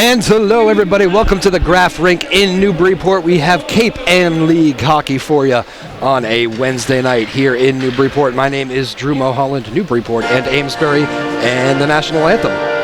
And hello everybody, welcome to the Graf Rink in Newburyport. We have Cape and League hockey for you on a Wednesday night here in Newburyport. My name is Drew Mulholland, Newburyport and Amesbury, and the national anthem.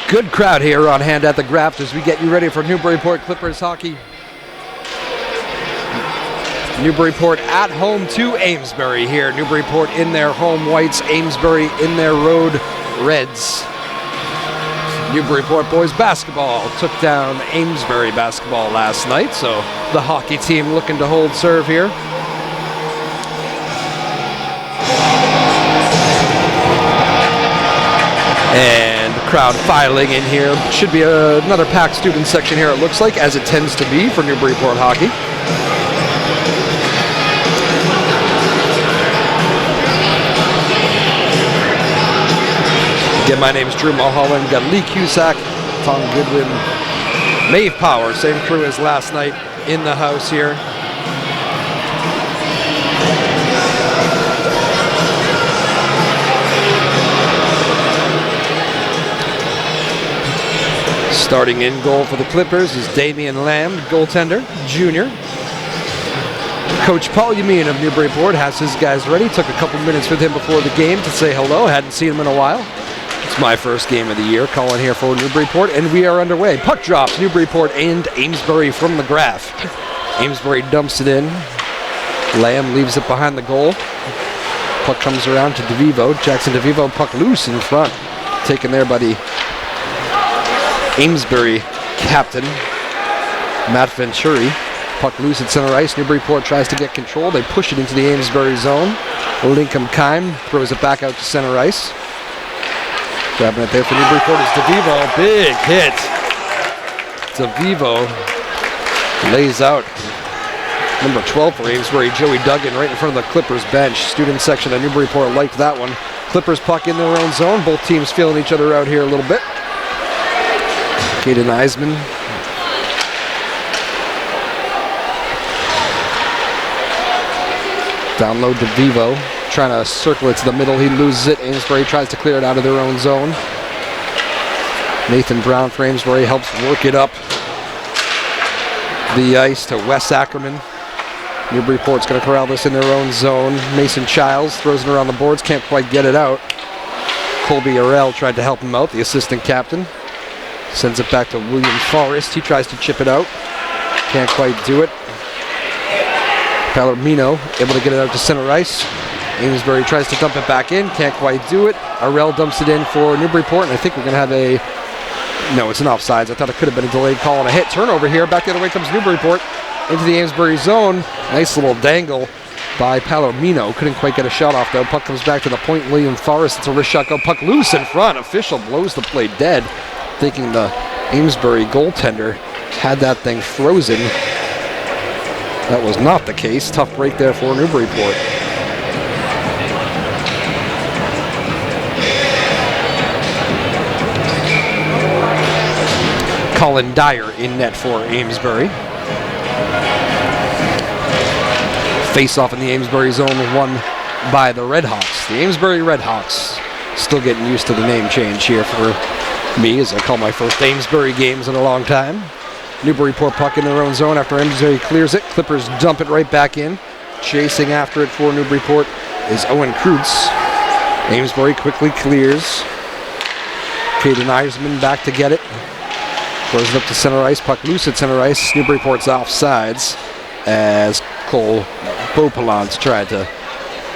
Good crowd here on hand at the Graf as we get you ready for Newburyport Clippers hockey. Newburyport at home to Amesbury here. Newburyport in their home whites, Amesbury in their road reds. Newburyport boys basketball took down Amesbury basketball last night, so the hockey team looking to hold serve here. And crowd filing in here. Should be another packed student section here, it looks like, as it tends to be for Newburyport hockey. Again, my name is Drew Mulholland. We've got Lee Cusack, Tom Goodwin, Maeve Power, same crew as last night in the house here. Starting in goal for the Clippers is Damian Lamb, goaltender, junior. Coach Paul Yameen of Newburyport has his guys ready. Took a couple minutes with him before the game to say hello. Hadn't seen him in a while. It's my first game of the year calling here for Newburyport, and we are underway. Puck drops, Newburyport and Amesbury from the Graf. Amesbury dumps it in. Lamb leaves it behind the goal. Puck comes around to DeVivo. Jackson DeVivo, puck loose in front. Taken there by the Amesbury captain, Matt Venturi. Puck loose at center ice. Newburyport tries to get control. They push it into the Amesbury zone. Lincoln Kime throws it back out to center ice. Grabbing it there for Newburyport is DeVivo. Big hit. DeVivo lays out number 12 for Amesbury, Joey Duggan, right in front of the Clippers bench. Student section of Newburyport liked that one. Clippers puck in their own zone. Both teams feeling each other out here a little bit. Caden Eisman. Down low to DeVivo, trying to circle it to the middle. He loses it. Amesbury tries to clear it out of their own zone. Nathan Brown for Amesbury helps work it up the ice to Wes Ackerman. Newburyport's going to corral this in their own zone. Mason Childs throws it around the boards, can't quite get it out. Colby Arell tried to help him out, the assistant captain. Sends it back to William Forrest. He tries to chip it out. Can't quite do it. Palomino able to get it out to center ice. Amesbury tries to dump it back in. Can't quite do it. Arell dumps it in for Newburyport, and I think we're going to have a... No, it's an offsides. I thought it could have been a delayed call and a hit. Turnover here. Back the other way comes Newburyport into the Amesbury zone. Nice little dangle by Palomino. Couldn't quite get a shot off, though. Puck comes back to the point. William Forrest. It's a wrist shot go. Puck loose in front. Official blows the play dead, thinking the Amesbury goaltender had that thing frozen. That was not the case. Tough break there for Newburyport. Colin Dyer in net for Amesbury. Face-off in the Amesbury zone won by the Redhawks. The Amesbury Redhawks still getting used to the name change here for me, as I call my first Amesbury games in a long time. Newburyport puck in their own zone after Amesbury clears it. Clippers dump it right back in. Chasing after it for Newburyport is Owen Kreutz. Amesbury quickly clears. Caden Eisman back to get it. Throws it up to center ice. Puck loose at center ice. Newburyport's offsides as Cole Beaupalance tried to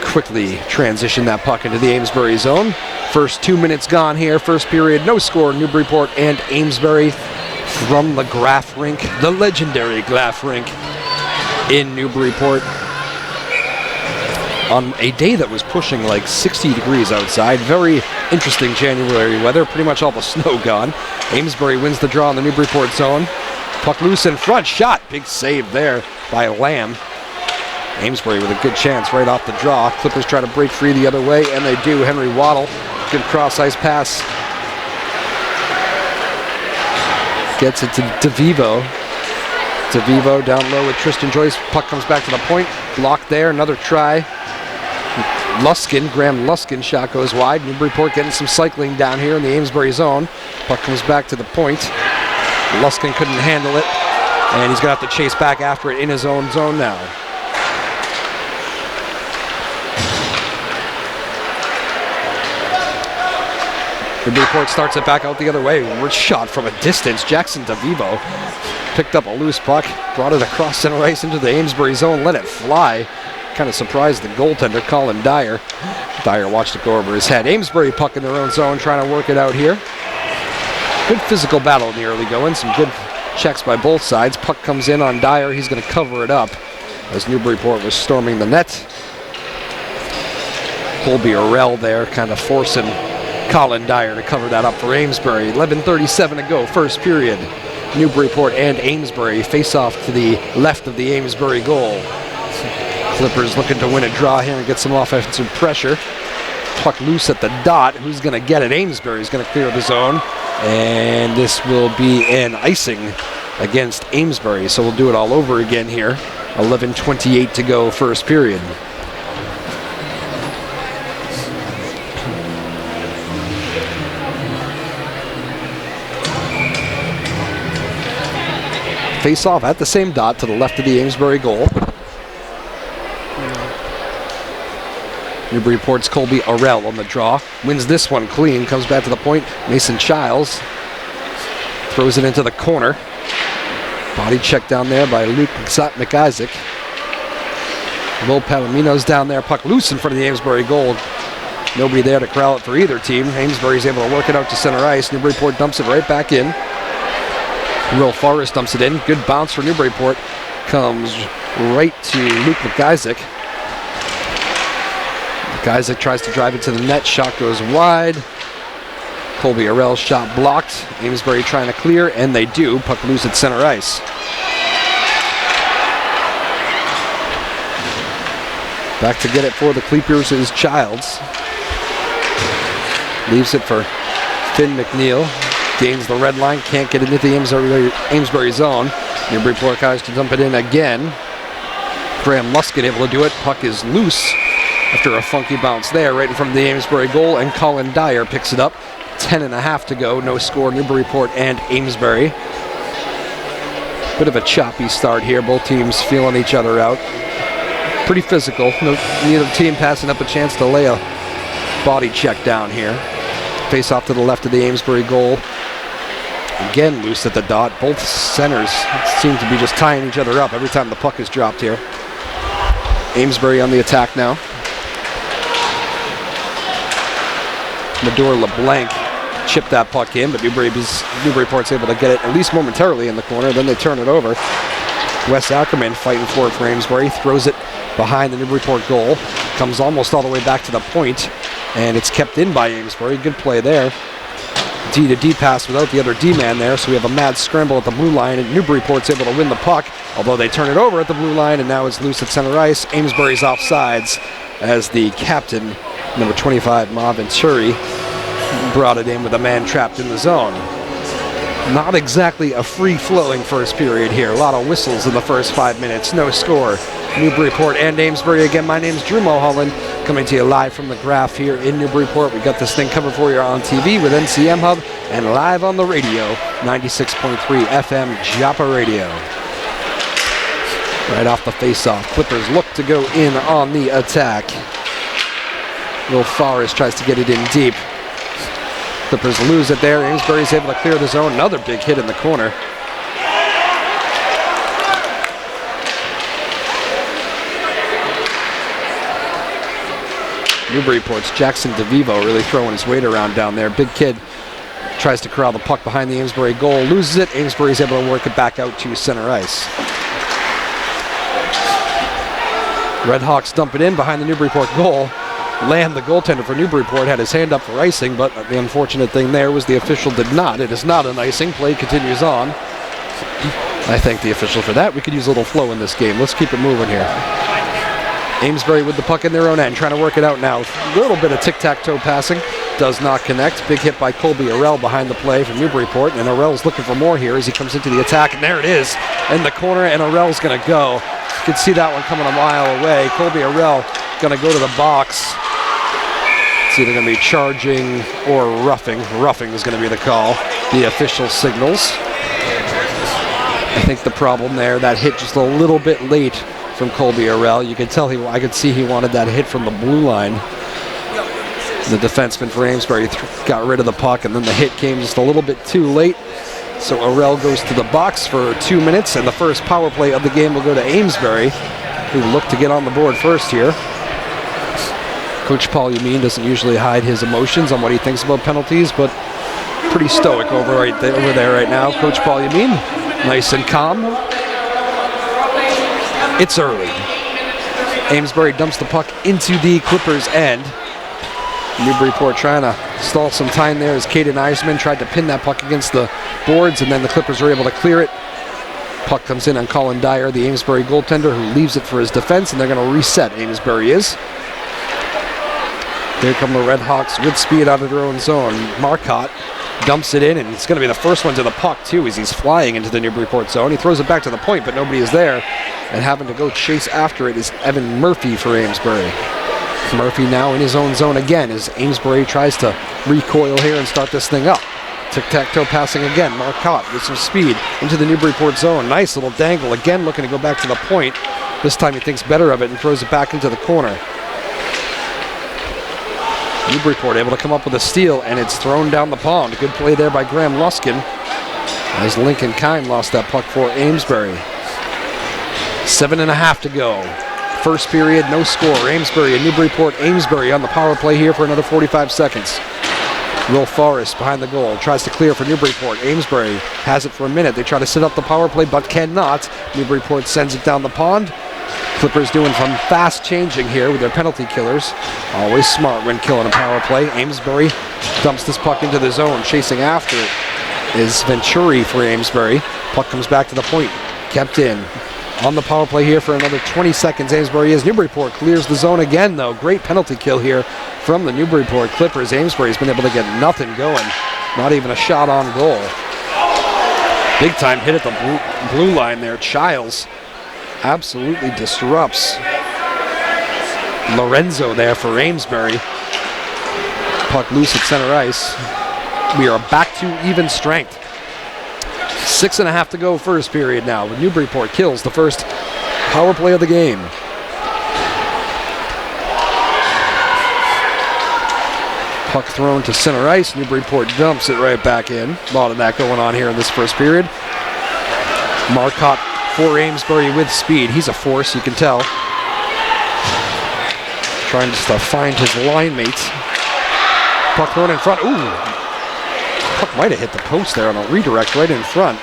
quickly transition that puck into the Amesbury zone. First 2 minutes gone here. First period, no score. Newburyport and Amesbury from the Graf Rink, the legendary Graf Rink in Newburyport. On a day that was pushing like 60 degrees outside. Very interesting January weather. Pretty much all the snow gone. Amesbury wins the draw in the Newburyport zone. Puck loose in front. Shot. Big save there by Lamb. Amesbury with a good chance right off the draw. Clippers try to break free the other way, and they do. Henry Waddle. Good cross-ice pass. Gets it to DeVivo. DeVivo down low with Tristan Joyce. Puck comes back to the point. Blocked there. Another try. Graham Luskin shot goes wide. Newburyport getting some cycling down here in the Amesbury zone. Puck comes back to the point. Luskin couldn't handle it, and he's going to have to chase back after it in his own zone now. Newburyport starts it back out the other way. We're shot from a distance. Jackson DeVivo picked up a loose puck, brought it across center ice into the Amesbury zone, let it fly. Kind of surprised the goaltender, Colin Dyer. Dyer watched it go over his head. Amesbury puck in their own zone, trying to work it out here. Good physical battle in the early going. Some good checks by both sides. Puck comes in on Dyer. He's going to cover it up as Newburyport was storming the net. Colby Orell there kind of forcing Colin Dyer to cover that up for Amesbury. 11:37 to go, first period. Newburyport and Amesbury face off to the left of the Amesbury goal. Clippers looking to win a draw here and get some offensive pressure. Puck loose at the dot. Who's going to get it? Amesbury's going to clear the zone. And this will be an icing against Amesbury. So we'll do it all over again here. 11:28 to go, first period. Face off at the same dot to the left of the Amesbury goal. Newburyport's Colby Orell on the draw. Wins this one clean. Comes back to the point. Mason Childs throws it into the corner. Body check down there by Luke McIsaac. Will Palomino's down there. Puck loose in front of the Amesbury goal. Nobody there to corral it for either team. Amesbury's able to work it out to center ice. Newburyport dumps it right back in. Will Forrest dumps it in. Good bounce for Newburyport. Comes right to Luke McIsaac. McIsaac tries to drive it to the net. Shot goes wide. Colby Orell's shot blocked. Amesbury trying to clear, and they do. Puck loose at center ice. Back to get it for the Clippers is Childs. Leaves it for Finn McNeil. Gains the red line. Can't get it into the Amesbury zone. Newburyport tries to dump it in again. Graham Luskin able to do it. Puck is loose after a funky bounce there right in front of the Amesbury goal, and Colin Dyer picks it up. 10:30 to go. No score. Newburyport and Amesbury. Bit of a choppy start here. Both teams feeling each other out. Pretty physical. Neither team passing up a chance to lay a body check down here. Face off to the left of the Amesbury goal. Again loose at the dot. Both centers seem to be just tying each other up every time the puck is dropped here. Amesbury on the attack now. Mador LeBlanc chipped that puck in, but Newburyport's able to get it at least momentarily in the corner. Then they turn it over. Wes Ackerman fighting for it for Amesbury. Throws it behind the Newburyport goal. Comes almost all the way back to the point, and it's kept in by Amesbury. Good play there. D to D pass without the other D-man there, so we have a mad scramble at the blue line, and Newburyport's able to win the puck, although they turn it over at the blue line, and now it's loose at center ice. Amesbury's offsides as the captain, number 25, Ma Venturi, brought it in with a man trapped in the zone. Not exactly a free-flowing first period here. A lot of whistles in the first 5 minutes. No score. Newburyport and Amesbury again. My name's Drew Mulholland. Coming to you live from the Graf here in Newburyport. We got this thing covered for you on TV with NCM Hub and live on the radio, 96.3 FM Joppa Radio. Right off the face-off, Clippers look to go in on the attack. Will Forrest tries to get it in deep. Clippers lose it there. Amesbury's able to clear the zone. Another big hit in the corner. Newburyport's Jackson DeVivo really throwing his weight around down there. Big kid tries to corral the puck behind the Amesbury goal, loses it. Amesbury's able to work it back out to center ice. Red Hawks dump it in behind the Newburyport goal. Lamb, the goaltender for Newburyport, had his hand up for icing, but the unfortunate thing there was the official did not. It is not an icing. Play continues on. I thank the official for that. We could use a little flow in this game. Let's keep it moving here. Amesbury with the puck in their own end, trying to work it out now. A little bit of tic-tac-toe passing. Does not connect. Big hit by Colby Arell behind the play from Newburyport, and Arell's looking for more here as he comes into the attack, and there it is in the corner, and Arell's going to go. You can see that one coming a mile away. Colby Arell going to go to the box. It's either going to be charging or roughing. Roughing is going to be the call. The official signals. I think the problem there, that hit just a little bit late from Colby Arell. You can tell I could see he wanted that hit from the blue line. The defenseman for Amesbury got rid of the puck, and then the hit came just a little bit too late. So Arell goes to the box for 2 minutes, and the first power play of the game will go to Amesbury, who look to get on the board first here. Coach Paul Yameen doesn't usually hide his emotions on what he thinks about penalties, but pretty stoic over there right now. Coach Paul Yameen, nice and calm. It's early. Amesbury dumps the puck into the Clippers' end. Newburyport trying to stall some time there as Caden Eisman tried to pin that puck against the boards, and then the Clippers are able to clear it. Puck comes in on Colin Dyer, the Amesbury goaltender, who leaves it for his defense, and they're going to reset. Amesbury is. Here come the Red Hawks with speed out of their own zone. Marcotte dumps it in, and it's going to be the first one to the puck, too, as he's flying into the Newburyport zone. He throws it back to the point, but nobody is there. And having to go chase after it is Evan Murphy for Amesbury. Murphy now in his own zone again as Amesbury tries to recoil here and start this thing up. Tic-tac-toe passing again. Marcotte with some speed into the Newburyport zone. Nice little dangle again, looking to go back to the point. This time he thinks better of it and throws it back into the corner. Newburyport able to come up with a steal, and it's thrown down the pond. Good play there by Graham Luskin as Lincoln Kine lost that puck for Amesbury. 7.5 to go. First period, no score. Amesbury and Newburyport. Amesbury on the power play here for another 45 seconds. Will Forrest behind the goal. Tries to clear for Newburyport. Amesbury has it for a minute. They try to set up the power play, but cannot. Newburyport sends it down the pond. Clippers doing some fast changing here with their penalty killers. Always smart when killing a power play. Amesbury dumps this puck into the zone. Chasing after it is Venturi for Amesbury. Puck comes back to the point. Kept in. On the power play here for another 20 seconds. Amesbury is. Newburyport clears the zone again, though. Great penalty kill here from the Newburyport Clippers. Amesbury's been able to get nothing going. Not even a shot on goal. Big time hit at the blue line there. Childs absolutely disrupts Lorenzo there for Amesbury. Puck loose at center ice. We are back to even strength. 6.5 to go first period now. Newburyport kills the first power play of the game. Puck thrown to center ice. Newburyport dumps it right back in. A lot of that going on here in this first period. Marcotte for Amesbury with speed. He's a force, you can tell. Trying just to find his line mates. Puck thrown in front. Ooh! Puck might have hit the post there on a redirect right in front.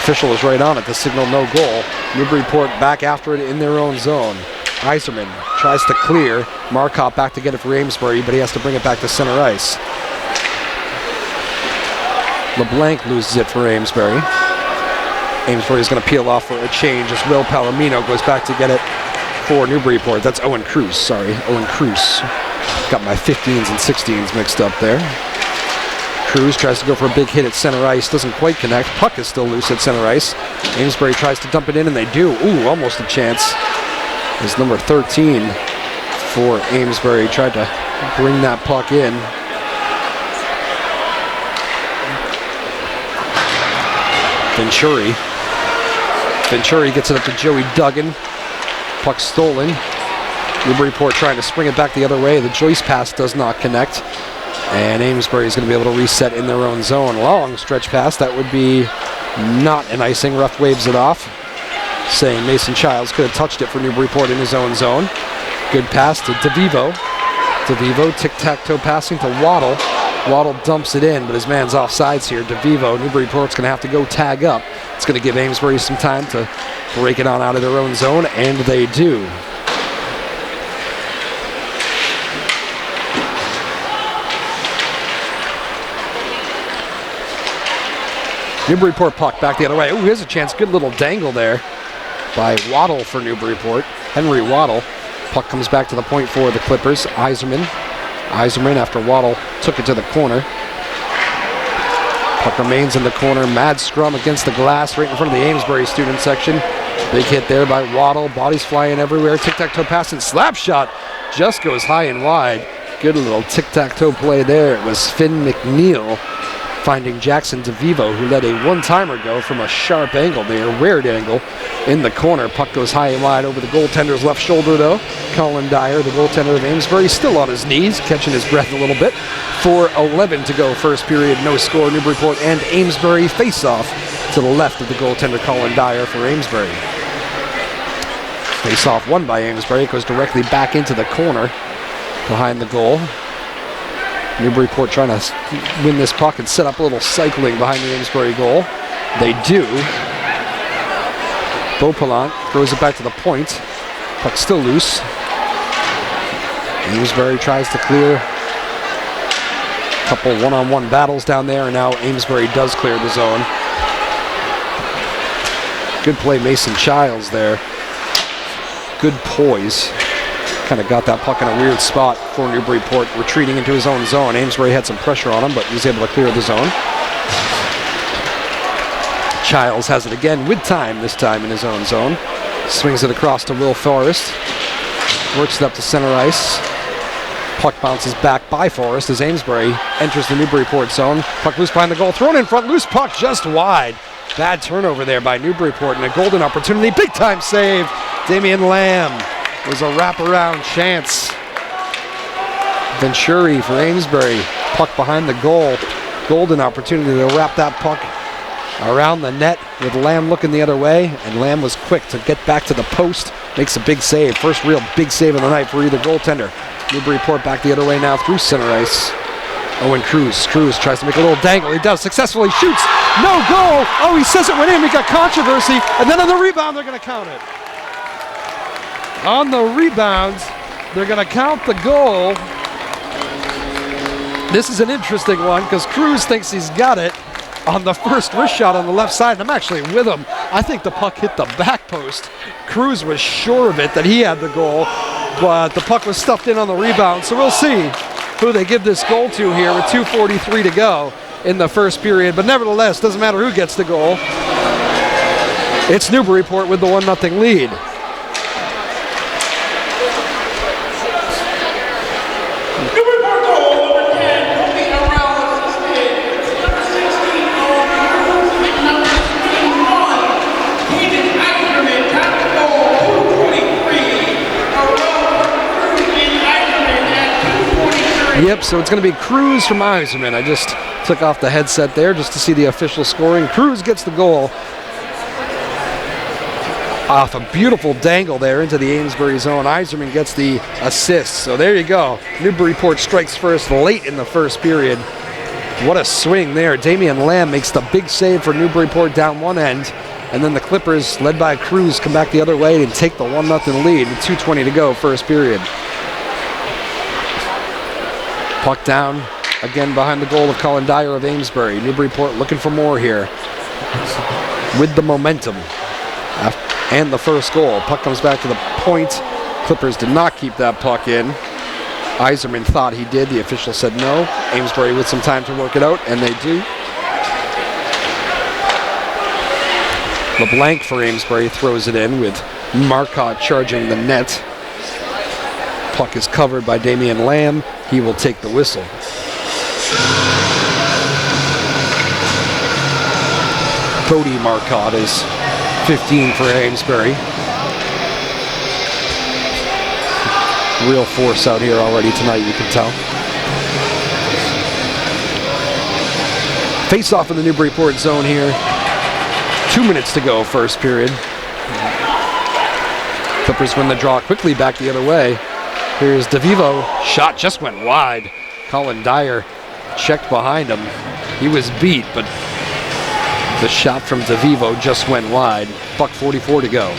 Official is right on it. The signal no goal. Newburyport back after it in their own zone. Iserman tries to clear. Marcotte back to get it for Amesbury, but he has to bring it back to center ice. LeBlanc loses it for Amesbury. Amesbury is going to peel off for a change as Will Palomino goes back to get it for Newburyport. That's Owen Cruz, sorry. Owen Cruz. Got my 15s and 16s mixed up there. Cruz tries to go for a big hit at center ice. Doesn't quite connect. Puck is still loose at center ice. Amesbury tries to dump it in, and they do. Ooh, almost a chance. Is number 13, for Amesbury. Tried to bring that puck in. Venturi gets it up to Joey Duggan. Puck stolen. Newburyport trying to spring it back the other way. The Joyce pass does not connect. And Amesbury is going to be able to reset in their own zone. Long stretch pass. That would be not an icing. Ref waves it off, saying Mason Childs could have touched it for Newburyport in his own zone. Good pass to DeVivo. DeVivo tic-tac-toe passing to Waddle. Waddle dumps it in, but his man's offsides here. DeVivo, Newburyport's going to have to go tag up. It's going to give Amesbury some time to break it on out of their own zone, and they do. Newburyport puck back the other way. Oh, here's a chance. Good little dangle there by Waddle for Newburyport. Henry Waddle. Puck comes back to the point for the Clippers. Eiserman after Waddle took it to the corner. Puck remains in the corner. Mad scrum against the glass right in front of the Amesbury student section. Big hit there by Waddle. Bodies flying everywhere. Tic-tac-toe pass and slap shot. Just goes high and wide. Good little tic-tac-toe play there. It was Finn McNeil finding Jackson DeVivo, who let a one-timer go from a sharp angle there, weird angle, in the corner. Puck goes high and wide over the goaltender's left shoulder, though. Colin Dyer, the goaltender of Amesbury, still on his knees, catching his breath a little bit. 4:11 to go, first period, no score. Newburyport and Amesbury face off to the left of the goaltender, Colin Dyer, for Amesbury. Face off won by Amesbury. It goes directly back into the corner behind the goal. Newburyport trying to win this puck and set up a little cycling behind the Amesbury goal. They do. Beaupalant throws it back to the point. Puck still loose. Amesbury tries to clear. A couple one-on-one battles down there, and now Amesbury does clear the zone. Good play, Mason Childs there. Good poise. Kind of got that puck in a weird spot for Newburyport, retreating into his own zone. Amesbury had some pressure on him, but he was able to clear the zone. Childs has it again with time, this time in his own zone. Swings it across to Will Forrest. Works it up to center ice. Puck bounces back by Forrest as Amesbury enters the Newburyport zone. Puck loose behind the goal, thrown in front, loose puck just wide. Bad turnover there by Newburyport and a golden opportunity. Big time save, Damian Lamb. It was a wraparound chance. Venturi for Amesbury. Puck behind the goal. Golden opportunity to wrap that puck around the net with Lamb looking the other way. And Lamb was quick to get back to the post. Makes a big save. First real big save of the night for either goaltender. Newburyport back the other way now through center ice. Owen Cruz. Cruz tries to make a little dangle. He does. Successfully shoots. No goal. Oh, he says it went in. We got controversy. And then on the rebound, they're going to count it. On the rebound, they're going to count the goal. This is an interesting one because Cruz thinks he's got it on the first wrist shot on the left side. I'm actually with him. I think the puck hit the back post. Cruz was sure of it that he had the goal, but the puck was stuffed in on the rebound. So we'll see who they give this goal to here with 2:43 to go in the first period. But nevertheless, doesn't matter who gets the goal. It's Newburyport with the 1-0 lead. Yep, so it's going to be Cruz from Eiserman. I just took off the headset there just to see the official scoring. Cruz gets the goal off a beautiful dangle there into the Amesbury zone. Eiserman gets the assist. So there you go. Newburyport strikes first late in the first period. What a swing there. Damian Lamb makes the big save for Newburyport down one end. And then the Clippers, led by Cruz, come back the other way and take the 1-0 lead with 2:20 to go, first period. Puck down again behind the goal of Colin Dyer of Amesbury. Newburyport looking for more here with the momentum and the first goal. Puck comes back to the point. Clippers did not keep that puck in. Eiserman thought he did. The official said no. Amesbury with some time to work it out, and they do. LeBlanc for Amesbury throws it in with Marcotte charging the net. Puck is covered by Damian Lamb. He will take the whistle. Cody Marcotte is 15 for Amesbury. Real force out here already tonight, you can tell. Face off in the Newburyport zone here. 2 minutes to go, first period. Clippers win the draw quickly back the other way. Here's DeVivo. Shot just went wide. Colin Dyer checked behind him. He was beat, but the shot from DeVivo just went wide. Buck 44 to go.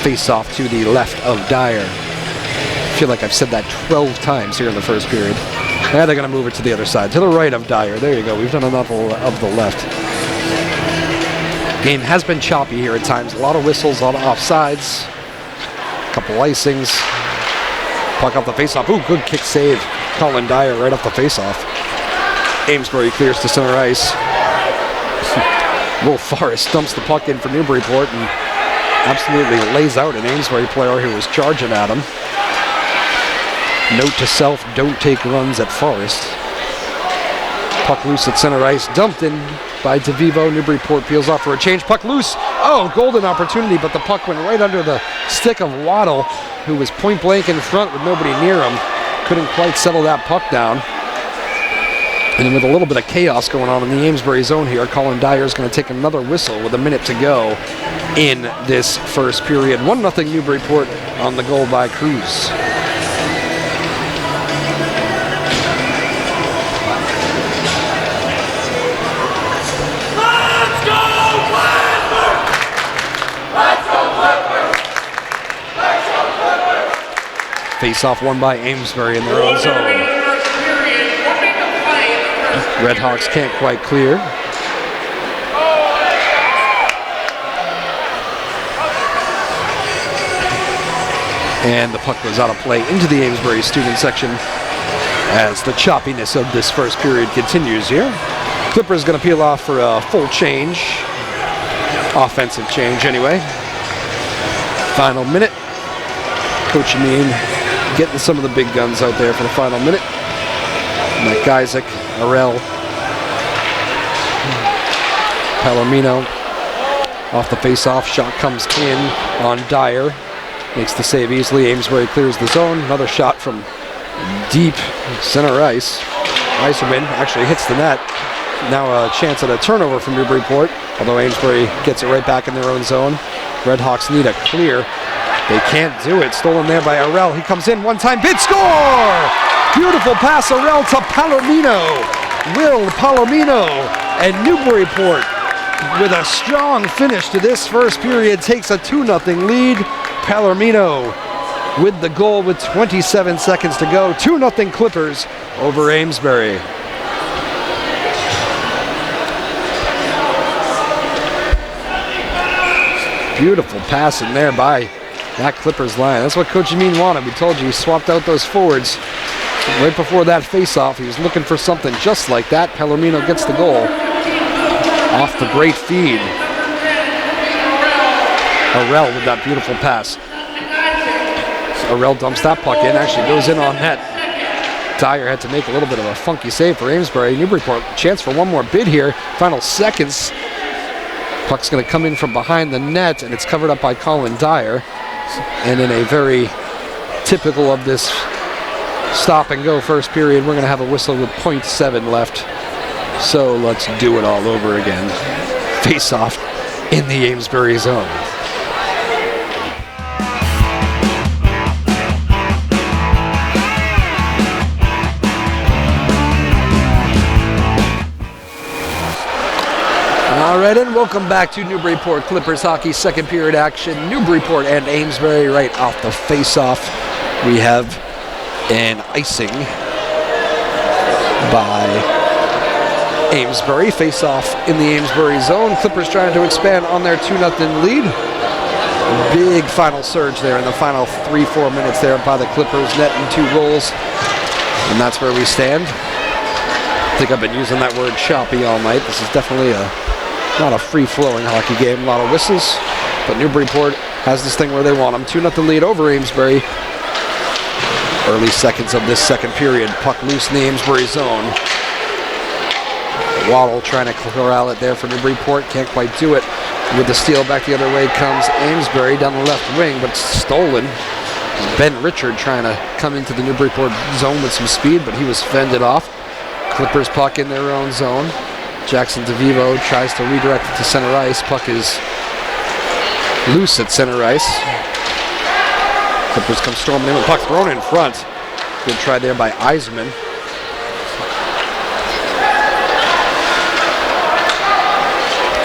Face off to the left of Dyer. I feel like I've said that 12 times here in the first period. Now they're going to move it to the other side, to the right of Dyer. There you go. We've done enough of the left. Game has been choppy here at times. A lot of whistles, a lot of offsides. A couple icings. Puck off the faceoff. Ooh, good kick save. Colin Dyer right off the faceoff. Amesbury clears to center ice. Will Forrest dumps the puck in for Newburyport and absolutely lays out an Amesbury player who was charging at him. Note to self, don't take runs at Forrest. Puck loose at center ice, dumped in by DeVivo. Newburyport peels off for a change. Puck loose. Oh, golden opportunity, but the puck went right under the stick of Waddle, who was point blank in front with nobody near him. Couldn't quite settle that puck down. And with a little bit of chaos going on in the Amesbury zone here, Colin Dyer is going to take another whistle with a minute to go in this first period. 1-0 Newburyport on the goal by Cruz. Face-off won by Amesbury in their own zone. Redhawks can't quite clear. And the puck goes out of play into the Amesbury student section as the choppiness of this first period continues here. Clippers going to peel off for a full change. Offensive change anyway. Final minute. Coach Amin getting some of the big guns out there for the final minute. Mike Isaac, Arel, Palomino off the face-off. Shot comes in on Dyer. Makes the save easily. Amesbury clears the zone. Another shot from deep center ice. Iserman actually hits the net. Now a chance at a turnover from Newburyport, although Amesbury gets it right back in their own zone. Redhawks need a clear. They can't do it. Stolen there by Arel. He comes in one-time bid. Score! Beautiful pass, Arel to Palomino. Will Palomino and Newburyport with a strong finish to this first period takes a 2-0 lead. Palomino with the goal with 27 seconds to go. 2-0 Clippers over Amesbury. Beautiful passing there by that Clippers line. That's what Coach Amin wanted. We told you he swapped out those forwards. Right before that face-off, he was looking for something just like that. Palomino gets the goal off the great feed. Arel with that beautiful pass. Arel dumps that puck in, actually goes in on net. Dyer had to make a little bit of a funky save for Amesbury. Newburyport, chance for one more bid here. Final seconds. Puck's going to come in from behind the net, and it's covered up by Colin Dyer. And in a very typical of this stop and go first period, we're going to have a whistle with 0.7 left. So let's do it all over again. Face off in the Amesbury zone. All right, and welcome back to Newburyport Clippers hockey second period action. Newburyport and Amesbury right off the face-off. We have an icing by Amesbury. Face-off in the Amesbury zone. Clippers trying to expand on their 2-0 lead. Big final surge there in the final 3-4 minutes there by the Clippers, netting 2 goals. And that's where we stand. I think I've been using that word choppy all night. This is definitely not a free-flowing hockey game, a lot of whistles, but Newburyport has this thing where they want them. 2-0 lead over Amesbury. Early seconds of this second period. Puck loose in the Amesbury zone. Waddle trying to corral it there for Newburyport. Can't quite do it. With the steal back the other way comes Amesbury down the left wing, but it's stolen. Ben Richard trying to come into the Newburyport zone with some speed, but he was fended off. Clippers puck in their own zone. Jackson DeVivo tries to redirect it to center ice. Puck is loose at center ice. Clippers come storming in with puck thrown in front. Good try there by Eisman.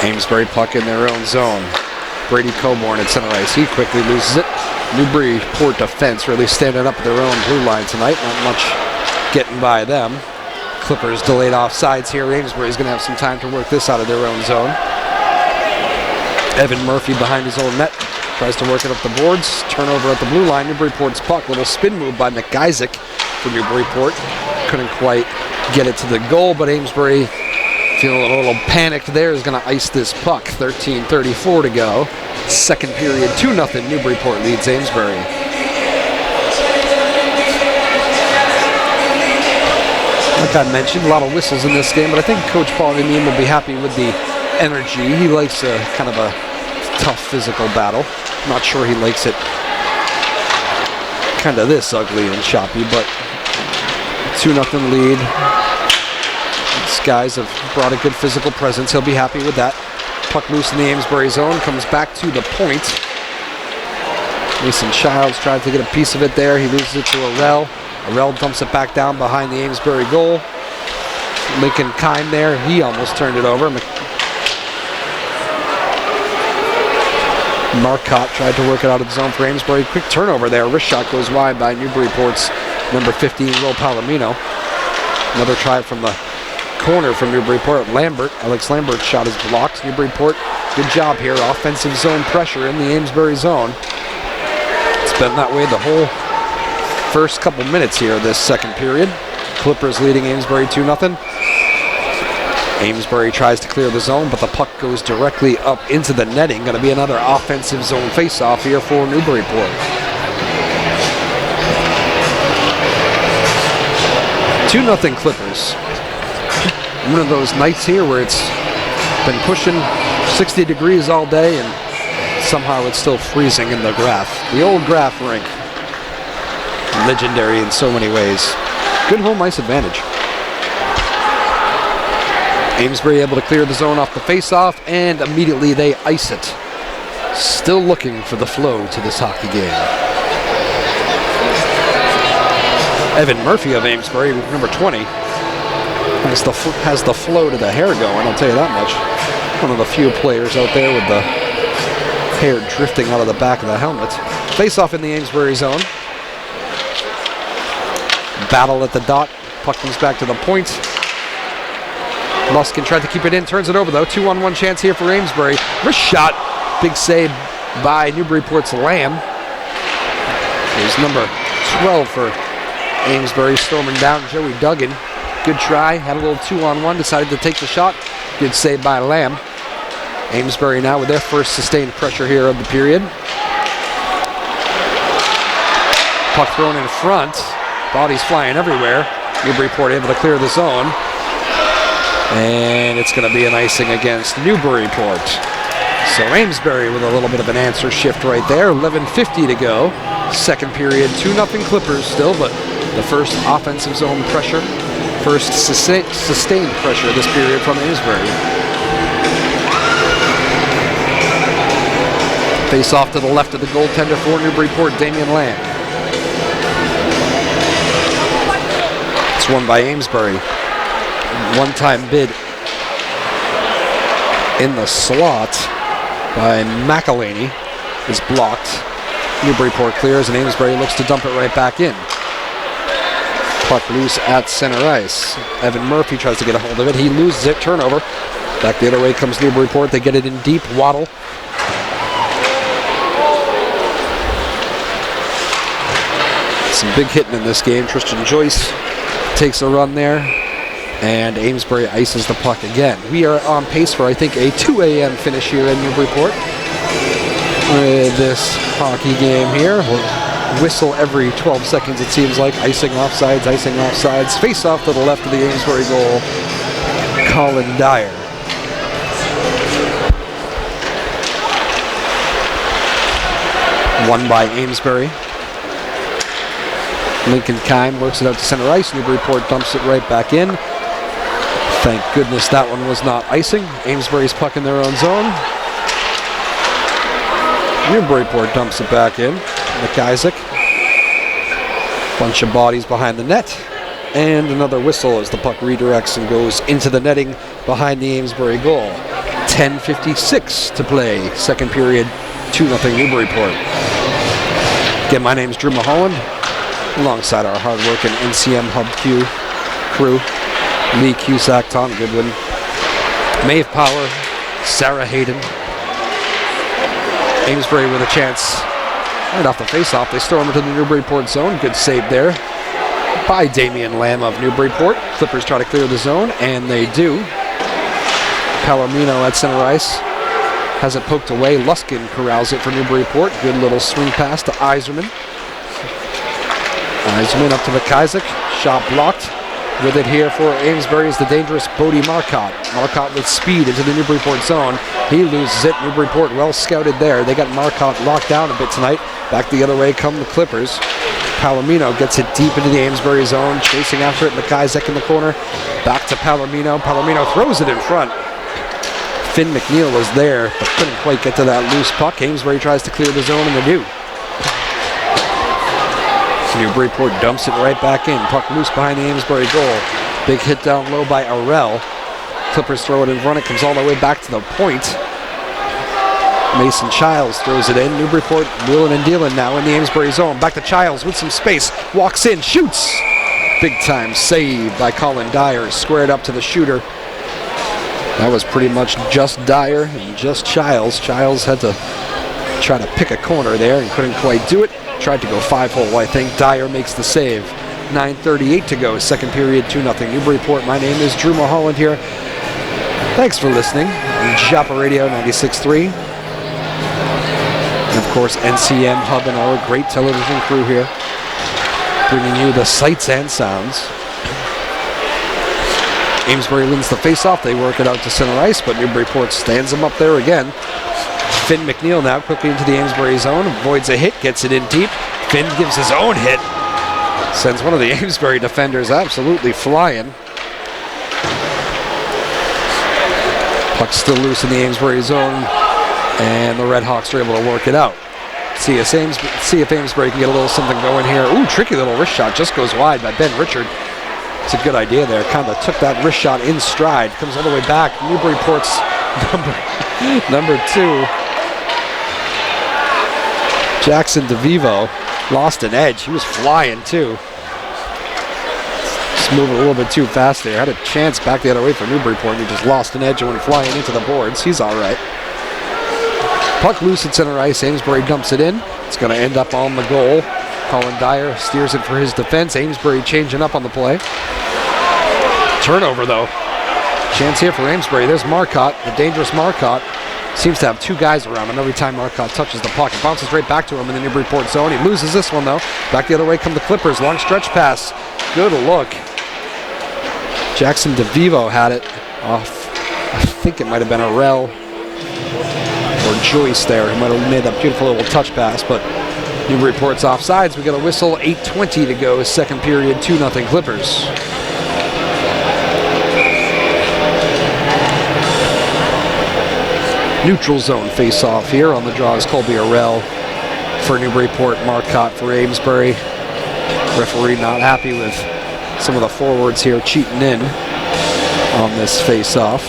Amesbury puck in their own zone. Brady Coburn at center ice. He quickly loses it. Newburyport defense really standing up at their own blue line tonight. Not much getting by them. Clippers delayed offsides here. Amesbury's going to have some time to work this out of their own zone. Evan Murphy behind his own net. Tries to work it up the boards. Turnover at the blue line. Newburyport's puck. Little spin move by McIsaac for Newburyport. Couldn't quite get it to the goal, but Amesbury, feeling a little panicked there, is going to ice this puck. 13:34 to go. Second period, 2-0. Newburyport leads Amesbury. Like I mentioned, a lot of whistles in this game, but I think Coach Paul Ninian will be happy with the energy. He likes a kind of a tough physical battle. I'm not sure he likes it kind of this ugly and choppy, but 2-0 lead. These guys have brought a good physical presence. He'll be happy with that. Puck loose in the Amesbury zone, comes back to the point. Mason Childs tried to get a piece of it there. He loses it to Arell. Arell dumps it back down behind the Amesbury goal. Lincoln Kime there. He almost turned it over. Marcotte tried to work it out of the zone for Amesbury. Quick turnover there. Wrist shot goes wide by Newburyport's number 15, Will Palomino. Another try from the corner from Newburyport. Alex Lambert's shot is blocked. Newburyport, good job here. Offensive zone pressure in the Amesbury zone. It's been that way the whole first couple minutes here of this second period. Clippers leading Amesbury 2-0. Amesbury tries to clear the zone, but the puck goes directly up into the netting. Going to be another offensive zone face-off here for Newburyport. 2-0 Clippers. One of those nights here where it's been pushing 60 degrees all day and somehow it's still freezing in the Graf. The old Graf rink. Legendary in so many ways. Good home ice advantage. Amesbury able to clear the zone off the face-off, and immediately they ice it. Still looking for the flow to this hockey game. Evan Murphy of Amesbury, number 20, has the flow to the hair going, I'll tell you that much. One of the few players out there with the hair drifting out of the back of the helmet. Face-off in the Amesbury zone. Battle at the dot. Puck comes back to the point. Luskin tried to keep it in, turns it over though. 2-on-1 chance here for Amesbury. Wrist shot. Big save by Newburyport's Lamb. There's number 12 for Amesbury storming down. Joey Duggan. Good try. Had a little 2-on-1. Decided to take the shot. Good save by Lamb. Amesbury now with their first sustained pressure here of the period. Puck thrown in front. Bodies flying everywhere. Newburyport able to clear the zone. And it's going to be an icing against Newburyport. So Amesbury with a little bit of an answer shift right there. 11:50 to go. Second period, 2-0 Clippers still, but the first offensive zone pressure, first sustained pressure this period from Amesbury. Face off to the left of the goaltender for Newburyport, Damian Lamb. It's won by Amesbury. One-time bid in the slot by McElhaney is blocked. Newburyport clears and Amesbury looks to dump it right back in. Puck loose at center ice. Evan Murphy tries to get a hold of it. He loses it. Turnover. Back the other way comes Newburyport. They get it in deep. Waddle. Some big hitting in this game. Tristan Joyce takes a run there. And Amesbury ices the puck again. We are on pace for, I think, a 2 a.m. finish here in Newburyport with this hockey game here. whistle every 12 seconds, it seems like. Icing offsides, icing offsides. Face off to the left of the Amesbury goal. Colin Dyer. Won by Amesbury. Lincoln Kime works it out to center ice. Newburyport dumps it right back in. Thank goodness that one was not icing. Amesbury's puck in their own zone. Newburyport dumps it back in. McIsaac. Bunch of bodies behind the net. And another whistle as the puck redirects and goes into the netting behind the Amesbury goal. 10:56 to play. Second period, 2-0 Newburyport. Again, my name's Drew Mulholland, alongside our hard-working NCM Hub crew. Lee Cusack, Tom Goodwin, Maeve Power, Sarah Hayden. Amesbury with a chance right off the face-off. They storm into the Newburyport zone. Good save there by Damian Lamb of Newburyport. Clippers try to clear the zone, and they do. Palomino at center ice has it poked away. Luskin corrals it for Newburyport. Good little swing pass to Iserman. Iserman up to McIsaac. Shot blocked. With it here for Amesbury is the dangerous Bodie Marcotte. Marcotte with speed into the Newburyport zone. He loses it. Newburyport well scouted there. They got Marcotte locked down a bit tonight. Back the other way come the Clippers. Palomino gets it deep into the Amesbury zone. Chasing after it. McIsaac in the corner. Back to Palomino. Palomino throws it in front. Finn McNeil was there, but couldn't quite get to that loose puck. Amesbury tries to clear the zone, and they do. Newburyport dumps it right back in. Puck loose behind the Amesbury goal. Big hit down low by Arell. Clippers throw it in front. It comes all the way back to the point. Mason Childs throws it in. Newburyport wheeling and dealing now in the Amesbury zone. Back to Childs with some space. Walks in, shoots. Big time save by Colin Dyer. Squared up to the shooter. That was pretty much just Dyer and just Childs. Childs had to try to pick a corner there and couldn't quite do it. Tried to go 5-hole, I think. Dyer makes the save. 9:38 to go. Second period, 2-0 Newburyport. My name is Drew Mulholland here. Thanks for listening on Joppa Radio 96.3. And of course, NCM Hub and our great television crew here, bringing you the sights and sounds. Amesbury wins the faceoff. They work it out to center ice, but Newburyport stands them up there again. Finn McNeil now quickly into the Amesbury zone, avoids a hit, gets it in deep. Finn gives his own hit, sends one of the Amesbury defenders absolutely flying. Puck's still loose in the Amesbury zone, and the Red Hawks are able to work it out. See if Amesbury can get a little something going here. Ooh, tricky little wrist shot, just goes wide by Ben Richard. It's a good idea there, kind of took that wrist shot in stride, comes all the way back. Newburyport's number 2. Jackson DeVivo lost an edge. He was flying too. Just moving a little bit too fast there. Had a chance back the other way for Newburyport. He just lost an edge and went flying into the boards. He's all right. Puck loose at center ice. Amesbury dumps it in. It's going to end up on the goal. Colin Dyer steers it for his defense. Amesbury changing up on the play. Turnover though. Chance here for Amesbury. There's Marcotte, the dangerous Marcotte. Seems to have 2 guys around him every time Marcotte touches the puck. It bounces right back to him in the Newburyport zone. He loses this one though. Back the other way come the Clippers. Long stretch pass. Good look. Jackson DeVivo had it off. I think it might have been Arell or Joyce there. He might have made that beautiful little touch pass, but Newburyport's offsides. We got a whistle. 8:20 to go. Second period. 2-0 Clippers. Neutral zone face-off here. On the draw is Colby Arell for Newburyport, Marcotte for Amesbury. Referee not happy with some of the forwards here cheating in on this face-off.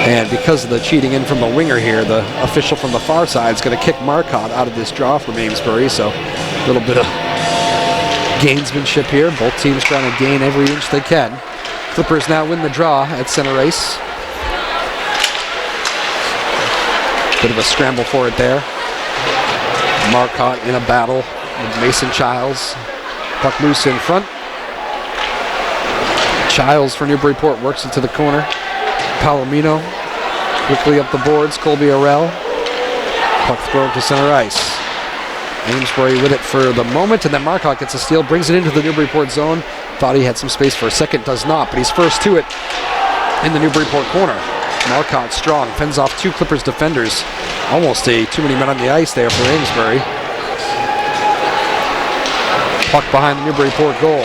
And because of the cheating in from the winger here, the official from the far side is going to kick Marcotte out of this draw from Amesbury. So a little bit of gamesmanship here. Both teams trying to gain every inch they can. Clippers now win the draw at center ice. Bit of a scramble for it there. Marcotte in a battle with Mason Childs. Puck loose in front. Childs for Newburyport works it to the corner. Palomino quickly up the boards. Colby Arell. Puck thrown to center ice. Amesbury with it for the moment, and then Marcotte gets a steal, brings it into the Newburyport zone. Thought he had some space for a second, does not, but he's first to it in the Newburyport corner. Marcotte strong, fends off two Clippers defenders. Almost too many men on the ice there for Amesbury. Puck behind the Newburyport goal.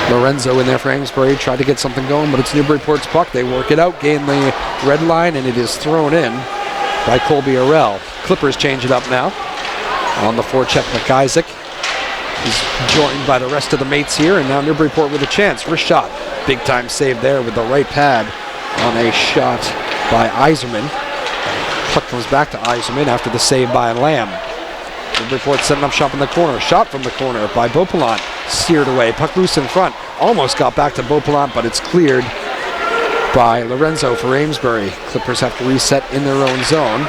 Lorenzo in there for Amesbury, tried to get something going, but it's Newburyport's puck. They work it out, gain the red line, and it is thrown in by Colby Arell. Clippers change it up now. On the forecheck, McIsaac. He's joined by the rest of the mates here, and now Newburyport with a chance. Wrist shot. Big time save there with the right pad on a shot by Iserman. Puck comes back to Iserman after the save by Lamb. Newburyport setting up shop in the corner. Shot from the corner by Beauplan. Steered away. Puck loose in front. Almost got back to Beauplan, but it's cleared by Lorenzo for Amesbury. Clippers have to reset in their own zone.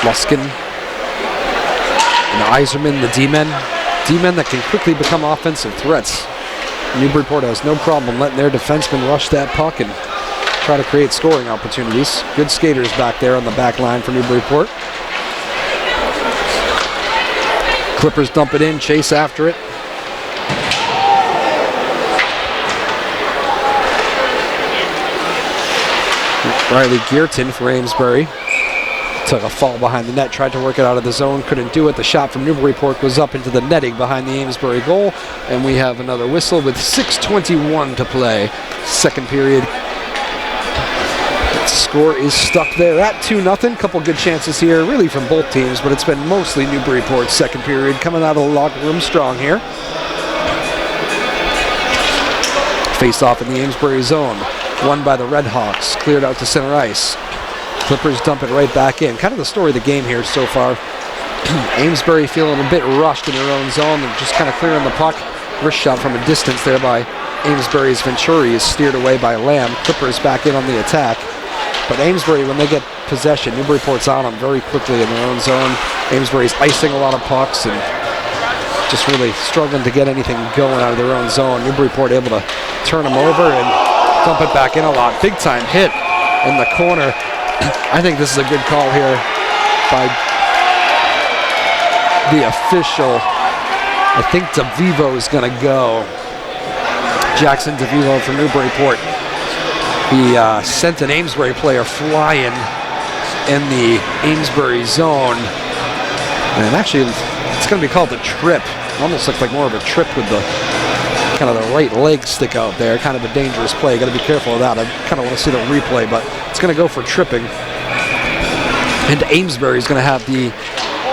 Luskin and Iserman, the D-men. D-men that can quickly become offensive threats. Newburyport has no problem letting their defensemen rush that puck and try to create scoring opportunities. Good skaters back there on the back line for Newburyport. Clippers dump it in, chase after it. Riley Geerton for Amesbury. Took a fall behind the net, tried to work it out of the zone, couldn't do it. The shot from Newburyport goes up into the netting behind the Amesbury goal, and we have another whistle with 6:21 to play. Second period. The score is stuck there at 2-0. Couple good chances here, really from both teams, but it's been mostly Newburyport's second period, coming out of the locker room strong here. Face off in the Amesbury zone. Won by the Red Hawks, cleared out to center ice. Clippers dump it right back in. Kind of the story of the game here so far. Amesbury feeling a bit rushed in their own zone. They're just kind of clearing the puck. Wrist shot from a distance there by Amesbury's Venturi is steered away by Lamb. Clippers back in on the attack. But Amesbury, when they get possession, Newburyport's on them very quickly in their own zone. Amesbury's icing a lot of pucks and just really struggling to get anything going out of their own zone. Newburyport able to turn them over and dump it back in a lot. Big time hit in the corner. I think this is a good call here by the official. I think DeVivo is going to go. Jackson DeVivo from Newburyport. He sent an Amesbury player flying in the Amesbury zone. And actually, it's going to be called the trip. Almost looked like more of a trip with the kind of the right leg stick out there. Kind of a dangerous play. Got to be careful of that. I kind of want to see the replay, but it's going to go for tripping. And Amesbury is going to have the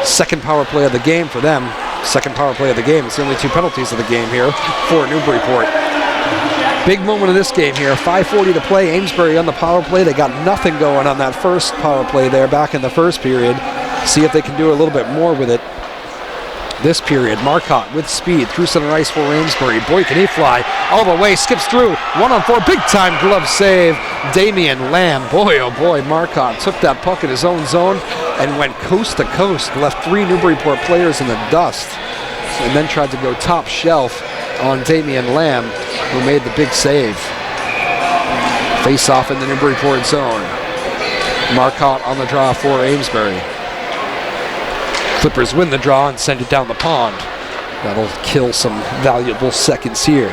second power play of the game for them. Second power play of the game. It's the only two penalties of the game here for Newburyport. Big moment of this game here. 5:40 to play. Amesbury on the power play. They got nothing going on that first power play there back in the first period. See if they can do a little bit more with it this period. Marcotte with speed through center ice for Amesbury. Boy, can he fly all the way, skips through, 1-on-4, big time glove save. Damian Lamb, boy oh boy, Marcotte took that puck in his own zone and went coast to coast, left three Newburyport players in the dust, and then tried to go top shelf on Damian Lamb, who made the big save. Face off in the Newburyport zone. Marcotte on the draw for Amesbury. Clippers win the draw and send it down the pond. That'll kill some valuable seconds here.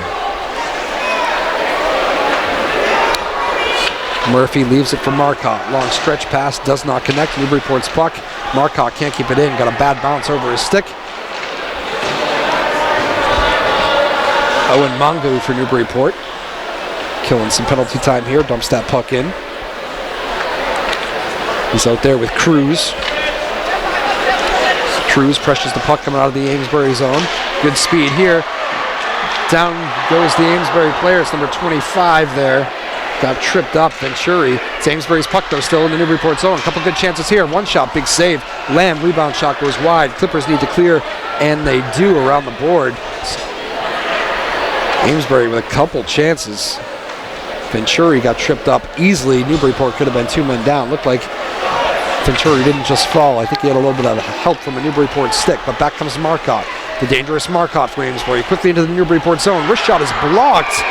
Murphy leaves it for Marcotte. Long stretch pass does not connect. Newburyport's puck. Marcotte can't keep it in. Got a bad bounce over his stick. Owen Mongu for Newburyport. Killing some penalty time here. Dumps that puck in. He's out there with Cruz. Cruz pressures the puck coming out of the Amesbury zone. Good speed here. Down goes the Amesbury player. It's number 25 there. Got tripped up. Venturi. It's Amesbury's puck though, still in the Newburyport zone. A couple good chances here. One shot, big save. Lamb, rebound shot goes wide. Clippers need to clear, and they do around the board. Amesbury with a couple chances. Venturi got tripped up easily. Newburyport could have been two men down. Looked like Venturi didn't just fall. I think he had a little bit of help from a Newburyport stick, but back comes Marcotte. The dangerous Marcotte for Amesbury. Quickly into the Newburyport zone. Wrist shot is blocked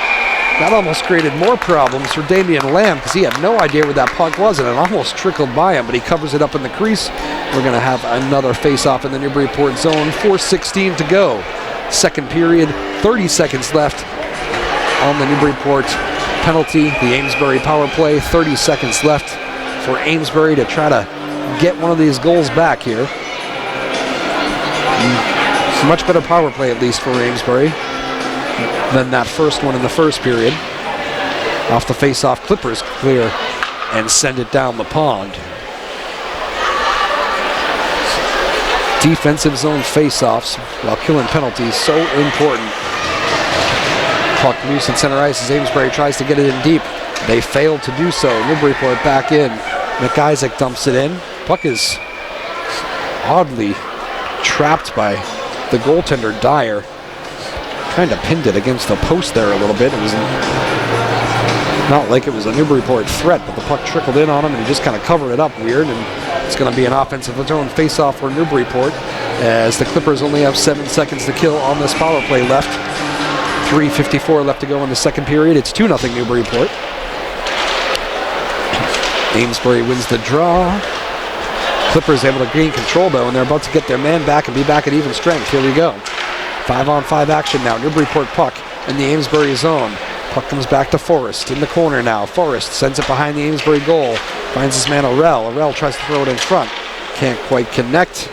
That almost created more problems for Damian Lamb because he had no idea where that puck was, and it almost trickled by him, but he covers it up in the crease. We're going to have another face-off in the Newburyport zone. 4:16 to go. Second period, 30 seconds left on the Newburyport penalty. The Amesbury power play, 30 seconds left for Amesbury to try to get one of these goals back here. Much better power play, at least, for Amesbury than that first one in the first period. Off the face-off, Clippers clear and send it down the pond. Defensive zone face-offs while killing penalties, so important. Puck loose in center ice as Amesbury tries to get it in deep. They fail to do so. Newburyport back in. McIsaac dumps it in. Puck is oddly trapped by the goaltender, Dyer. Kind of pinned it against the post there a little bit. It was not like it was a Newburyport threat, but the puck trickled in on him and he just kind of covered it up weird. And it's going to be an offensive zone face-off for Newburyport as the Clippers only have 7 seconds to kill on this power play left. 3:54 left to go in the second period. It's 2-0 Newburyport. Amesbury wins the draw. Clippers able to gain control though, and they're about to get their man back and be back at even strength. Here we go. 5-on-5 action now. Newburyport puck in the Amesbury zone. Puck comes back to Forrest in the corner now. Forrest sends it behind the Amesbury goal. Finds his man Orell. Orell tries to throw it in front. Can't quite connect.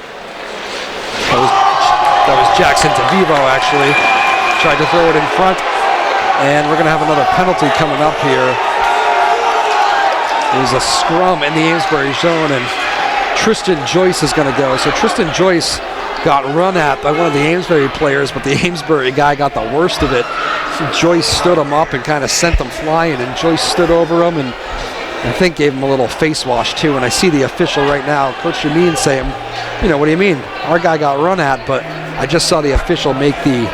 That was Jackson DeVivo actually. Tried to throw it in front. And we're going to have another penalty coming up here. There's a scrum in the Amesbury zone and Tristan Joyce is going to go. So Tristan Joyce got run at by one of the Amesbury players, but the Amesbury guy got the worst of it. Joyce stood him up and kind of sent them flying, and Joyce stood over him and I think gave him a little face wash too. And I see the official right now, Coach Yamin, saying, you know, what do you mean? Our guy got run at, but I just saw the official make the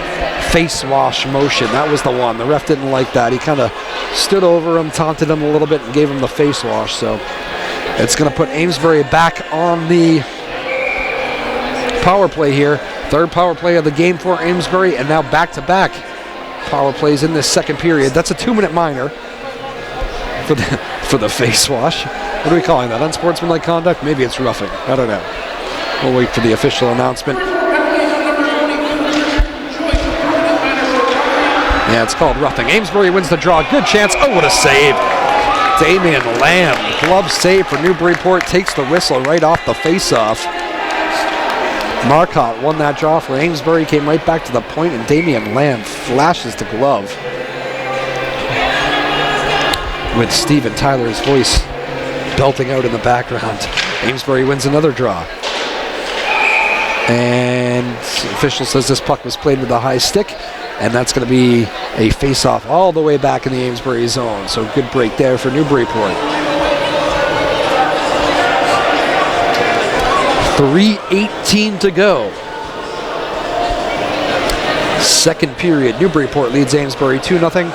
face wash motion. That was the one. The ref didn't like that. He kind of stood over him, taunted him a little bit, and gave him the face wash. So it's going to put Amesbury back on the power play here. Third power play of the game for Amesbury, and now back-to-back power plays in this second period. That's a 2-minute minor for the face wash. What are we calling that? Unsportsmanlike conduct? Maybe it's roughing. I don't know. We'll wait for the official announcement. Yeah, it's called roughing. Amesbury wins the draw. Good chance. Oh, what a save. Damian Lamb. Glove save for Newburyport. Takes the whistle right off the face-off. Marcotte won that draw for Amesbury. Came right back to the point, and Damian Lamb flashes the glove. With Steven Tyler's voice belting out in the background. Amesbury wins another draw. And the official says this puck was played with a high stick, and that's going to be a face-off all the way back in the Amesbury zone. So good break there for Newburyport. 3:18 to go. Second period. Newburyport leads Amesbury 2-0.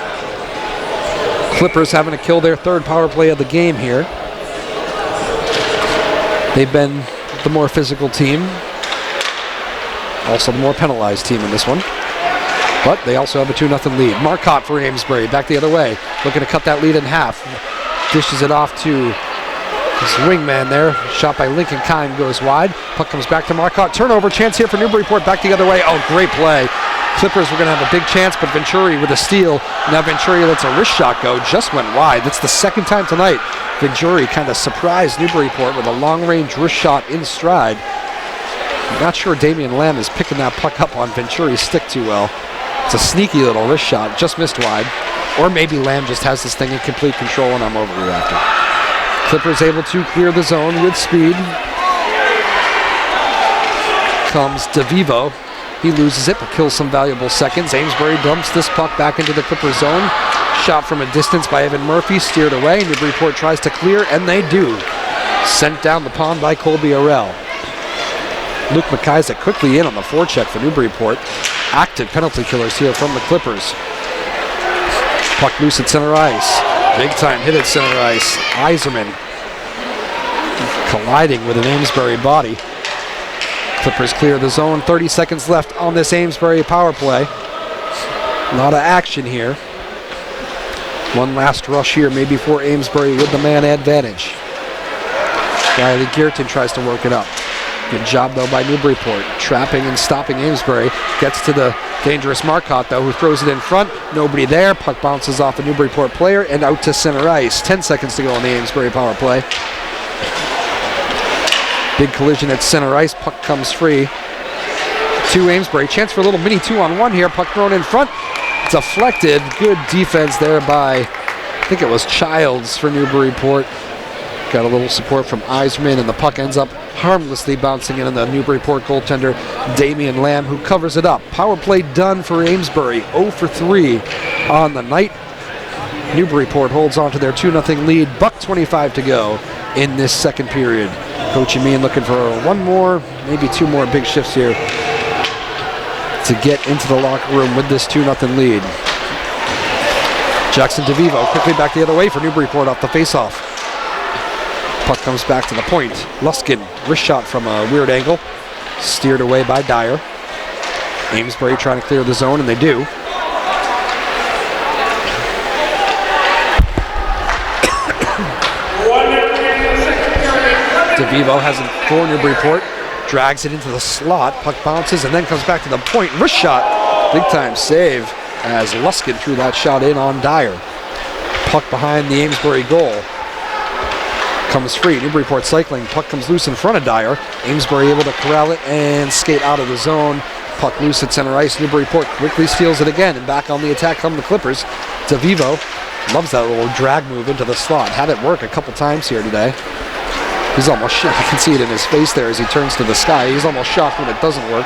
Clippers having to kill their third power play of the game here. They've been the more physical team. Also the more penalized team in this one. But they also have a 2-0 lead. Marcotte for Amesbury, back the other way. Looking to cut that lead in half. Dishes it off to his wingman there. Shot by Lincoln Kine goes wide. Puck comes back to Marcotte. Turnover, chance here for Newburyport, back the other way. Oh, great play. Clippers were going to have a big chance, but Venturi with a steal. Now Venturi lets a wrist shot go. Just went wide. That's the second time tonight. Venturi kind of surprised Newburyport with a long-range wrist shot in stride. I'm not sure Damian Lamb is picking that puck up on Venturi's stick too well. It's a sneaky little wrist shot. Just missed wide. Or maybe Lamb just has this thing in complete control and I'm overreacting. Clippers able to clear the zone with speed. Comes DeVivo. He loses it, but kills some valuable seconds. Amesbury dumps this puck back into the Clippers zone. Shot from a distance by Evan Murphy, steered away. Newburyport tries to clear, and they do. Sent down the pond by Colby Orell. Luke McIsaac quickly in on the forecheck for Newburyport. Active penalty killers here from the Clippers. Puck loose at center ice. Big time hit at center ice. Eiserman colliding with an Amesbury body. Clippers clear the zone. 30 seconds left on this Amesbury power play. A lot of action here. One last rush here, maybe for Amesbury with the man advantage. Riley Geerton tries to work it up. Good job, though, by Newburyport. Trapping and stopping Amesbury. Gets to the dangerous Marcotte, though, who throws it in front. Nobody there. Puck bounces off a Newburyport player and out to center ice. 10 seconds to go on the Amesbury power play. Big collision at center ice. Puck comes free to Amesbury. Chance for a little mini 2-on-1 here. Puck thrown in front. Deflected. Good defense there by, I think it was Childs for Newburyport. Got a little support from Eisman, and the puck ends up harmlessly bouncing in on the Newburyport goaltender, Damian Lamb, who covers it up. Power play done for Amesbury. 0 for 3 on the night. Newburyport holds on to their 2-0 lead. $1:25 to go in this second period. Coach Amin looking for one more, maybe two more big shifts here to get into the locker room with this 2-0 lead. Jackson DeVivo quickly back the other way for Newburyport off the faceoff. Puck comes back to the point. Luskin, wrist shot from a weird angle. Steered away by Dyer. Amesbury trying to clear the zone, and they do. DeVivo has it for Newburyport. Drags it into the slot. Puck bounces and then comes back to the point. Wrist shot. Big time save as Luskin threw that shot in on Dyer. Puck behind the Amesbury goal. Comes free. Newburyport cycling. Puck comes loose in front of Dyer. Amesbury able to corral it and skate out of the zone. Puck loose at center ice. Newburyport quickly steals it again, and back on the attack come the Clippers. DeVivo loves that little drag move into the slot. Had it work a couple times here today. He's almost shocked. I can see it in his face there as he turns to the sky. He's almost shocked when it doesn't work.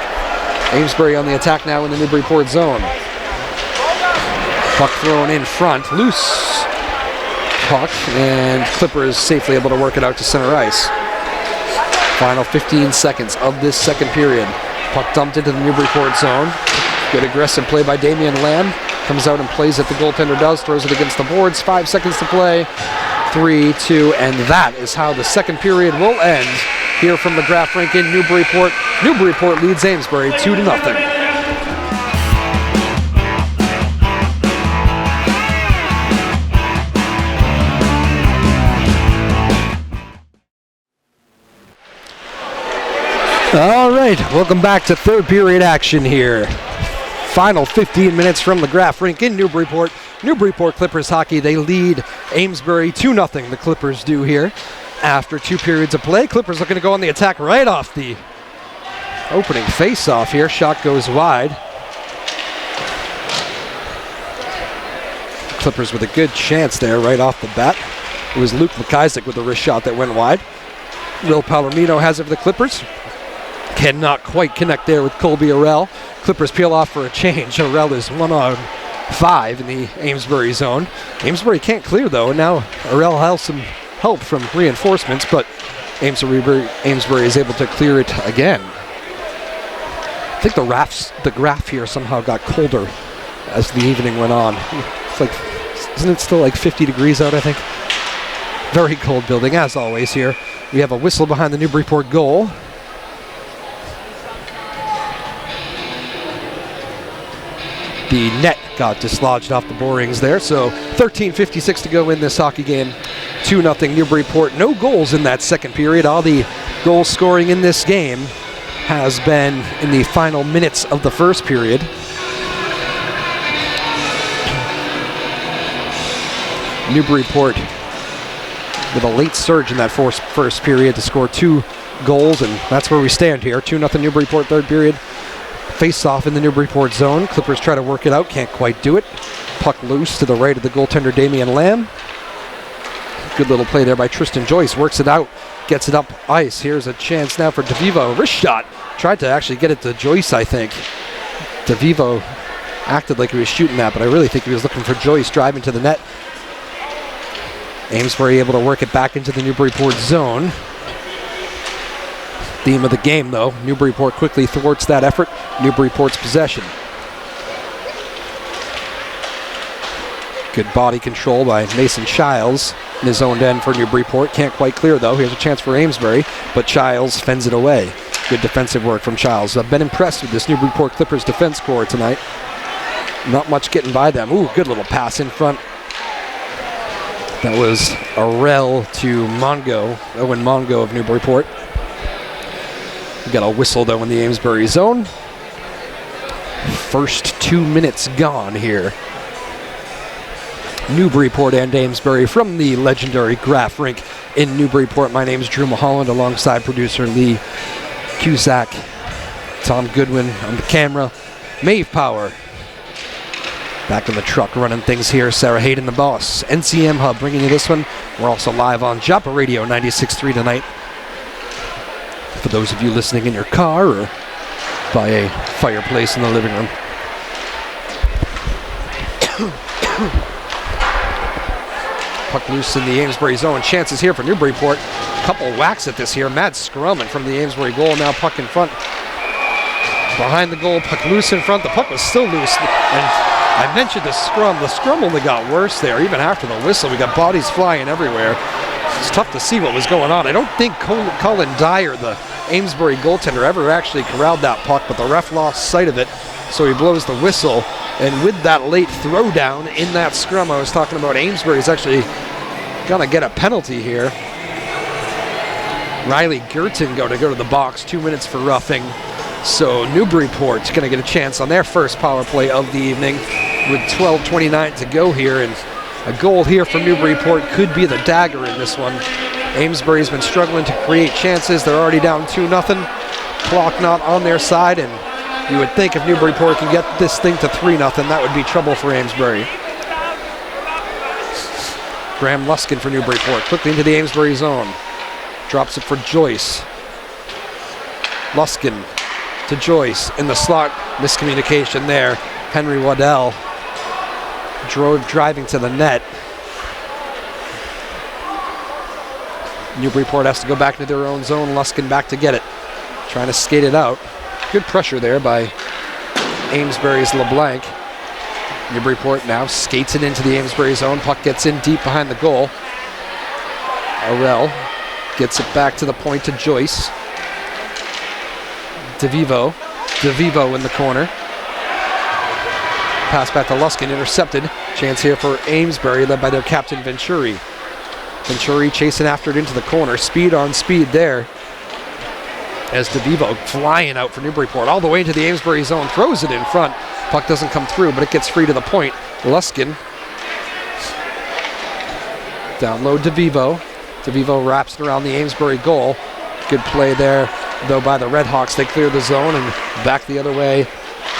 Amesbury on the attack now in the Newburyport zone. Puck thrown in front. Loose puck, and Clippers safely able to work it out to center ice. Final 15 seconds of this second period. Puck dumped into the Newburyport zone. Good aggressive play by Damian Lamb. Comes out and plays it. The goaltender does. Throws it against the boards. 5 seconds to play. 3, 2, and that is how the second period will end here from the Graf Rink in Newburyport. Newburyport leads Amesbury 2-0. All right, welcome back to third period action here. Final 15 minutes from the Graf Rink in Newburyport. Newburyport Clippers hockey, they lead Amesbury 2-0. The Clippers do here. After 2 periods of play, Clippers looking to go on the attack right off the opening face-off here. Shot goes wide. Clippers with a good chance there right off the bat. It was Luke McIsaac with the wrist shot that went wide. Will Palomino has it for the Clippers. Cannot quite connect there with Colby Arell. Clippers peel off for a change. Arell is 1-on-5 in the Amesbury zone. Amesbury can't clear though, and now Arell has some help from reinforcements, but Amesbury is able to clear it again. I think the Graf here somehow got colder as the evening went on. It's like, isn't it still like 50 degrees out, I think? Very cold building, as always here. We have a whistle behind the Newburyport goal. The net got dislodged off the borings there, so 13:56 to go in this hockey game. 2-0 Newburyport. No goals in that second period. All the goal scoring in this game has been in the final minutes of the first period. Newburyport with a late surge in that first period to score 2 goals, and that's where we stand here. 2-0 Newburyport third period. Face-off in the Newburyport zone. Clippers try to work it out, can't quite do it. Puck loose to the right of the goaltender Damian Lamb. Good little play there by Tristan Joyce. Works it out, gets it up ice. Here's a chance now for DeVivo. Wrist shot. Tried to actually get it to Joyce, I think. DeVivo acted like he was shooting that, but I really think he was looking for Joyce driving to the net. Amesbury able to work it back into the Newburyport zone. Theme of the game, though. Newburyport quickly thwarts that effort. Newburyport's possession. Good body control by Mason Childs in his own end for Newburyport. Can't quite clear, though. Here's a chance for Amesbury, but Childs fends it away. Good defensive work from Childs. I've been impressed with this Newburyport Clippers defense core tonight. Not much getting by them. Ooh, good little pass in front That was Arel to Mongo, Owen Mongo of Newburyport. We got a whistle though in the Amesbury zone. First 2 minutes gone here. Newburyport and Amesbury from the legendary Graf Rink in Newburyport. My name is Drew Mulholland alongside producer Lee Cusack, Tom Goodwin on the camera, Maeve Power. Back in the truck running things here, Sarah Hayden, the boss. NCM Hub bringing you this one. We're also live on Joppa Radio 96.3 tonight. For those of you listening in your car or by a fireplace in the living room. Puck loose in the Amesbury zone. Chances here for Newburyport. Couple whacks at this here. Mad scrumming from the Amesbury goal. Now puck in front. Behind the goal, puck loose in front. The puck was still loose. And I mentioned the scrum. The scrum only got worse there. Even after the whistle, we got bodies flying everywhere. It's tough to see what was going on. I don't think Colin Dyer, the Amesbury goaltender, ever actually corralled that puck, but the ref lost sight of it, so he blows the whistle. And with that late throwdown in that scrum, I was talking about, Amesbury's actually gonna get a penalty here. Riley Gerton go to the box, 2 minutes for roughing. So Newburyport's gonna get a chance on their first power play of the evening with 12:29 to go here, and a goal here from Newburyport could be the dagger in this one. Amesbury's been struggling to create chances. They're already down 2-0. Clock not on their side, and you would think if Newburyport can get this thing to 3-0, that would be trouble for Amesbury. Graham Luskin for Newburyport, quickly into the Amesbury zone. Drops it for Joyce. Luskin to Joyce in the slot. Miscommunication there. Henry Waddell driving to the net. Newburyport has to go back into their own zone. Luskin back to get it. Trying to skate it out. Good pressure there by Amesbury's LeBlanc. Newburyport now skates it into the Amesbury zone. Puck gets in deep behind the goal. Arel gets it back to the point to Joyce. DeVivo in the corner. Pass back to Luskin, intercepted. Chance here for Amesbury, led by their captain Venturi. Venturi chasing after it into the corner. Speed on speed there. As DeVivo flying out for Newburyport all the way into the Amesbury zone. Throws it in front. Puck doesn't come through, but it gets free to the point. Luskin. Down low DeVivo. DeVivo wraps it around the Amesbury goal. Good play there, though, by the Redhawks. They clear the zone, and back the other way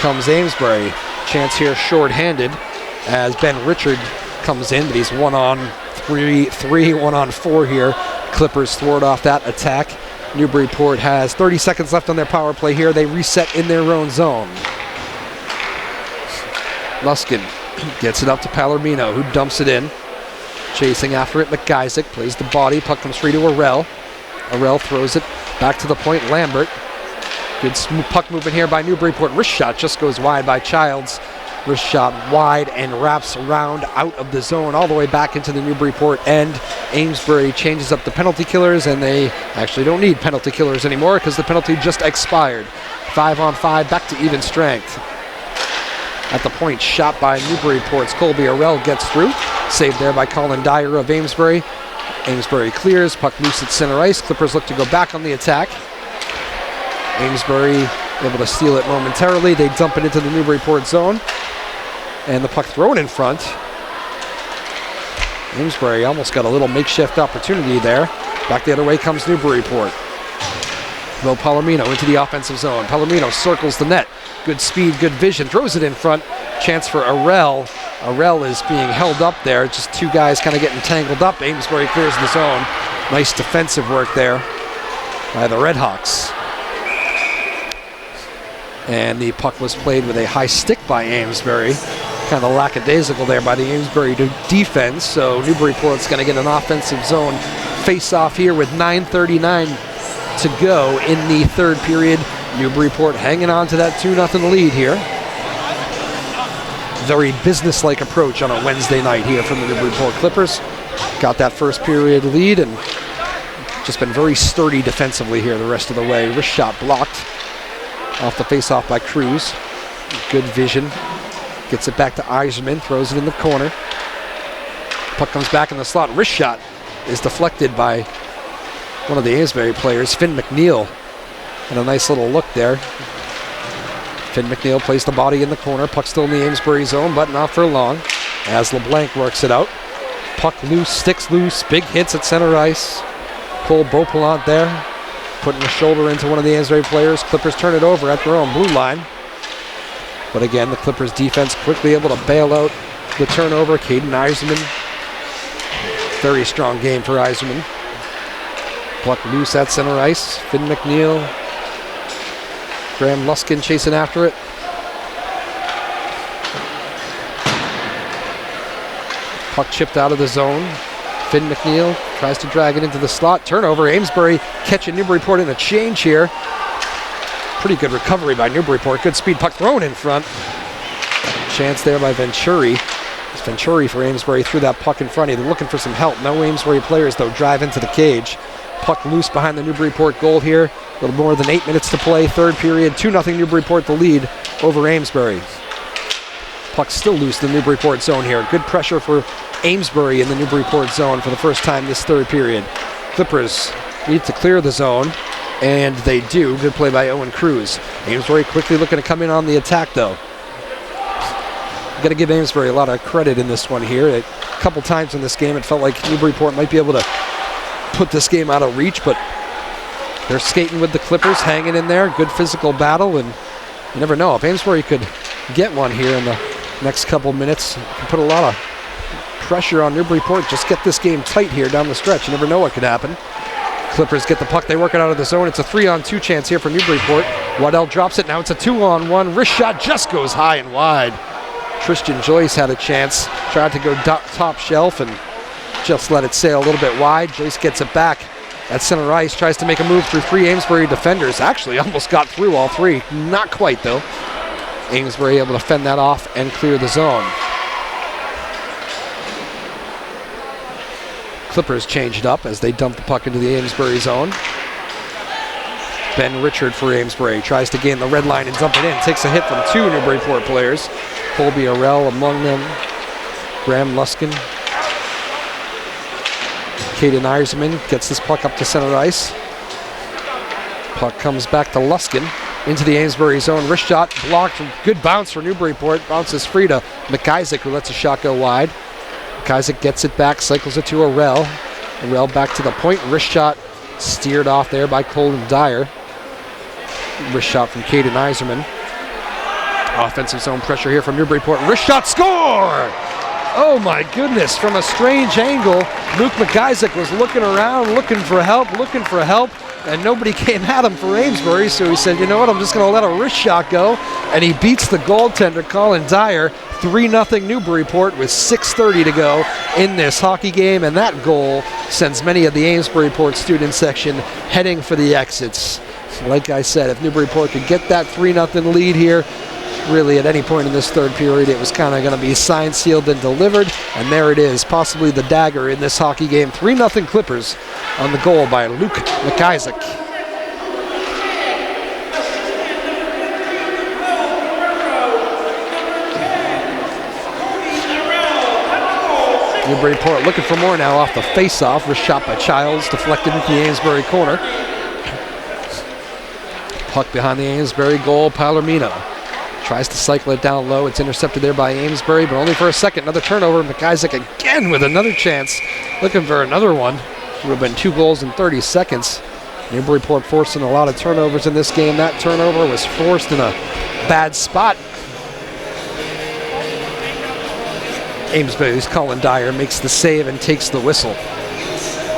comes Amesbury. Chance here short-handed as Ben Richard comes in, but he's 1-on-3, 1-on-4 here. Clippers thwart off that attack. Newburyport has 30 seconds left on their power play here. They reset in their own zone. Luskin gets it up to Palomino, who dumps it in. Chasing after it, McIsaac plays the body. Puck comes free to Arel. Arel throws it back to the point. Lambert. Good puck movement here by Newburyport. Wrist shot just goes wide by Childs. Wrist shot wide and wraps around out of the zone all the way back into the Newburyport end. Amesbury changes up the penalty killers, and they actually don't need penalty killers anymore because the penalty just expired. 5-on-5, back to even strength. At the point, shot by Newburyport's Colby Arel gets through. Saved there by Colin Dyer of Amesbury. Amesbury clears, puck loose at center ice. Clippers look to go back on the attack. Amesbury able to steal it momentarily. They dump it into the Newburyport zone. And the puck thrown in front. Amesbury almost got a little makeshift opportunity there. Back the other way comes Newburyport. Will Palomino into the offensive zone. Palomino circles the net. Good speed, good vision. Throws it in front. Chance for Arel. Arel is being held up there. Just two guys kind of getting tangled up. Amesbury clears the zone. Nice defensive work there by the Redhawks. And the puck was played with a high stick by Amesbury. Kind of lackadaisical there by the Amesbury defense. So Newburyport's going to get an offensive zone face-off here with 9:39 to go in the third period. Newburyport hanging on to that 2-0 lead here. Very business-like approach on a Wednesday night here from the Newburyport Clippers. Got that first period lead and just been very sturdy defensively here the rest of the way. Wrist shot blocked off the face-off by Cruz. Good vision. Gets it back to Eiserman, throws it in the corner. Puck comes back in the slot. Wrist shot is deflected by one of the Amesbury players, Finn McNeil. And a nice little look there. Finn McNeil placed the body in the corner. Puck still in the Amesbury zone, but not for long. As LeBlanc works it out. Puck loose, sticks loose, big hits at center ice. Cole Beauplant there, putting a shoulder into one of the Amesbury players. Clippers turn it over at their own blue line. But again, the Clippers defense quickly able to bail out the turnover. Caden Eiserman. Very strong game for Eiserman. Puck loose at center ice. Finn McNeil. Graham Luskin chasing after it. Puck chipped out of the zone. Finn McNeil tries to drag it into the slot. Turnover. Amesbury catching Newburyport in a change here. Pretty good recovery by Newburyport. Good speed. Puck thrown in front. Chance there by Venturi. It's Venturi for Amesbury. Threw that puck in front. They're looking for some help. No Amesbury players, though, drive into the cage. Puck loose behind the Newburyport goal here. A little more than 8 minutes to play. Third period. 2-0 Newburyport the lead over Amesbury. Puck still loose in the Newburyport zone here. Good pressure for Amesbury in the Newburyport zone for the first time this third period. Clippers need to clear the zone, and they do. Good play by Owen Cruz. Amesbury quickly looking to come in on the attack, though. Got to give Amesbury a lot of credit in this one here. A couple times in this game, it felt like Newburyport might be able to put this game out of reach, but they're skating with the Clippers, hanging in there. Good physical battle, and you never know. If Amesbury could get one here in the next couple minutes, can put a lot of pressure on Newburyport. Just get this game tight here down the stretch. You never know what could happen. Clippers get the puck. They work it out of the zone. It's a 3-on-2 chance here for Newburyport. Waddell drops it. Now it's a 2-on-1. Wrist shot just goes high and wide. Tristan Joyce had a chance. Tried to go top shelf and just let it sail a little bit wide. Joyce gets it back at center ice. Tries to make a move through three Amesbury defenders. Actually almost got through all three. Not quite, though. Amesbury able to fend that off and clear the zone. Clippers changed up as they dump the puck into the Amesbury zone. Ben Richard for Amesbury tries to gain the red line and dump it in. Takes a hit from two Newburyport players. Colby Arell among them. Graham Luskin. Caden Eiserman gets this puck up to center ice. Puck comes back to Luskin into the Amesbury zone. Wrist shot blocked. Good bounce for Newburyport. Bounces free to McIsaac, who lets a shot go wide. McIsaac gets it back, cycles it to Arell. Arell back to the point. Wrist shot steered off there by Colin Dyer. Wrist shot from Caden Eiserman. Offensive zone pressure here from Newburyport. Wrist shot, score! Oh my goodness, from a strange angle, Luke McIsaac was looking around, looking for help, and nobody came at him for Amesbury, so he said, you know what, I'm just going to let a wrist shot go, and he beats the goaltender, Colin Dyer. 3-0 Newburyport with 6:30 to go in this hockey game, and that goal sends many of the Amesburyport student section heading for the exits. Like I said, if Newburyport could get that 3-0 lead here, really at any point in this third period, it was kind of going to be signed, sealed, and delivered, and there it is, possibly the dagger in this hockey game. 3-0 Clippers on the goal by Luke McIsaac. Newburyport looking for more now off the face-off. Wrist shot by Childs, deflected into the Amesbury corner. Puck behind the Amesbury goal, Palomino. Tries to cycle it down low. It's intercepted there by Amesbury, but only for a second. Another turnover. McIsaac again with another chance. Looking for another one. Would have been 2 goals in 30 seconds. Newburyport forcing a lot of turnovers in this game. That turnover was forced in a bad spot. Amesbury's Colin Dyer makes the save and takes the whistle.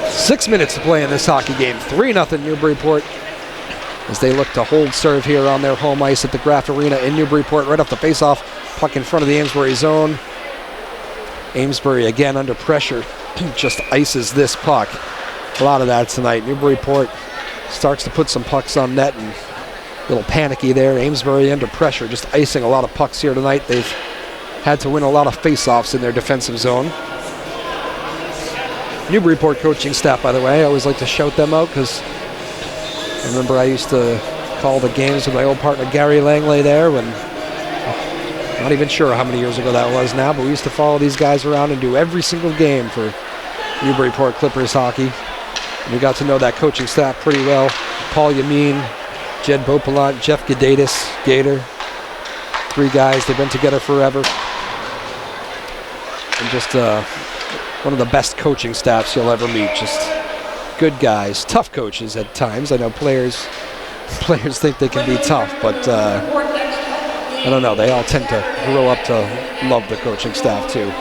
6 minutes to play in this hockey game. 3-0 Newburyport as they look to hold serve here on their home ice at the Graf Arena in Newburyport. Right off the face-off, puck in front of the Amesbury zone. Amesbury again under pressure, just ices this puck. A lot of that tonight. Newburyport starts to put some pucks on net and a little panicky there. Amesbury under pressure, just icing a lot of pucks here tonight. They've had to win a lot of face-offs in their defensive zone. Newburyport coaching staff, by the way, I always like to shout them out because I remember I used to call the games with my old partner Gary Langley there when Not even sure how many years ago that was now, but we used to follow these guys around and do every single game for Newburyport Clippers hockey. And we got to know that coaching staff pretty well. Paul Yameen, Jed Beaupalant, Jeff Gadatis, Gator. 3 guys, they've been together forever. And just one of the best coaching staffs you'll ever meet. Just good guys, tough coaches at times. I know players think they can be tough, but I don't know. They all tend to grow up to love the coaching staff too.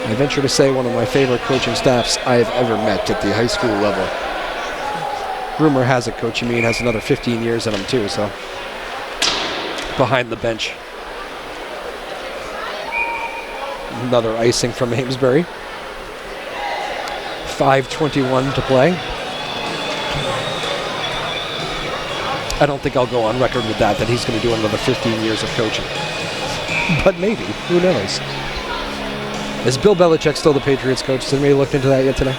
I venture to say one of my favorite coaching staffs I have ever met at the high school level. Rumor has it Coach Yameen has another 15 years in him too, so behind the bench. Another icing from Amesbury. 5:21 to play. I don't think I'll go on record with that he's going to do another 15 years of coaching. But maybe, who knows? Is Bill Belichick still the Patriots coach? Has anybody looked into that yet today?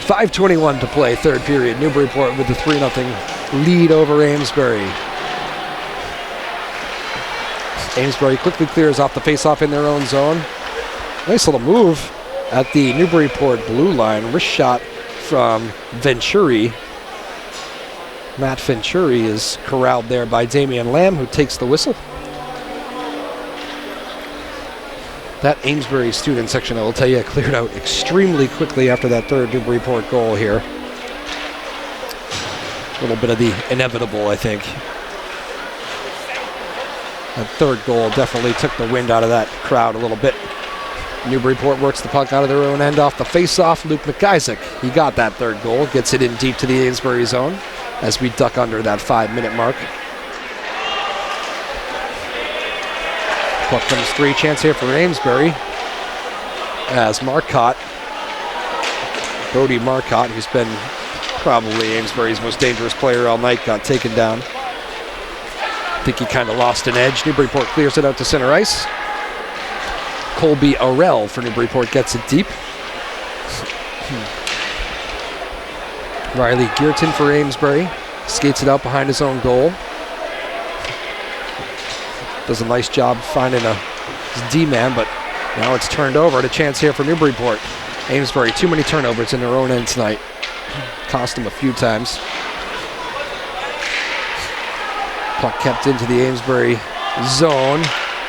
5:21 to play, third period. Newburyport with the 3-0 lead over Amesbury. Amesbury quickly clears off the faceoff in their own zone. Nice little move at the Newburyport blue line. Wrist shot from Venturi. Matt Venturi is corralled there by Damian Lamb, who takes the whistle. That Amesbury student section, I will tell you, cleared out extremely quickly after that third Newburyport goal here. A little bit of the inevitable, I think. That third goal definitely took the wind out of that crowd a little bit. Newburyport works the puck out of their own end off the face-off. Luke McIsaac, he got that third goal, gets it in deep to the Amesbury zone as we duck under that 5-minute mark. Puck comes free, chance here for Amesbury as Marcotte, Brody Marcotte, who's been probably Amesbury's most dangerous player all night, got taken down. I think he kind of lost an edge. Newburyport clears it out to center ice. Colby Arell for Newburyport gets it deep. Riley Geerton for Amesbury skates it out behind his own goal. Does a nice job finding a D-man, but now it's turned over. And a chance here for Newburyport. Amesbury, too many turnovers in their own end tonight. Cost them a few times. Puck kept into the Amesbury zone.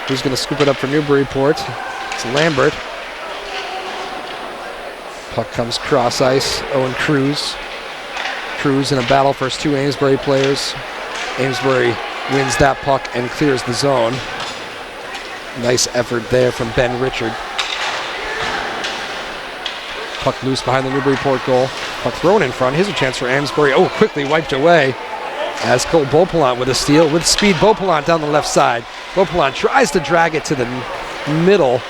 Who's going to scoop it up for Newburyport? It's Lambert. Puck comes cross ice. Owen Cruz. Cruz in a battle for his 2 Amesbury players. Amesbury wins that puck and clears the zone. Nice effort there from Ben Richard. Puck loose behind the Newburyport goal. Puck thrown in front. Here's a chance for Amesbury. Oh, quickly wiped away as Cole Beaupalant with a steal. With speed, Beaupalant down the left side. Beaupalant tries to drag it to the middle.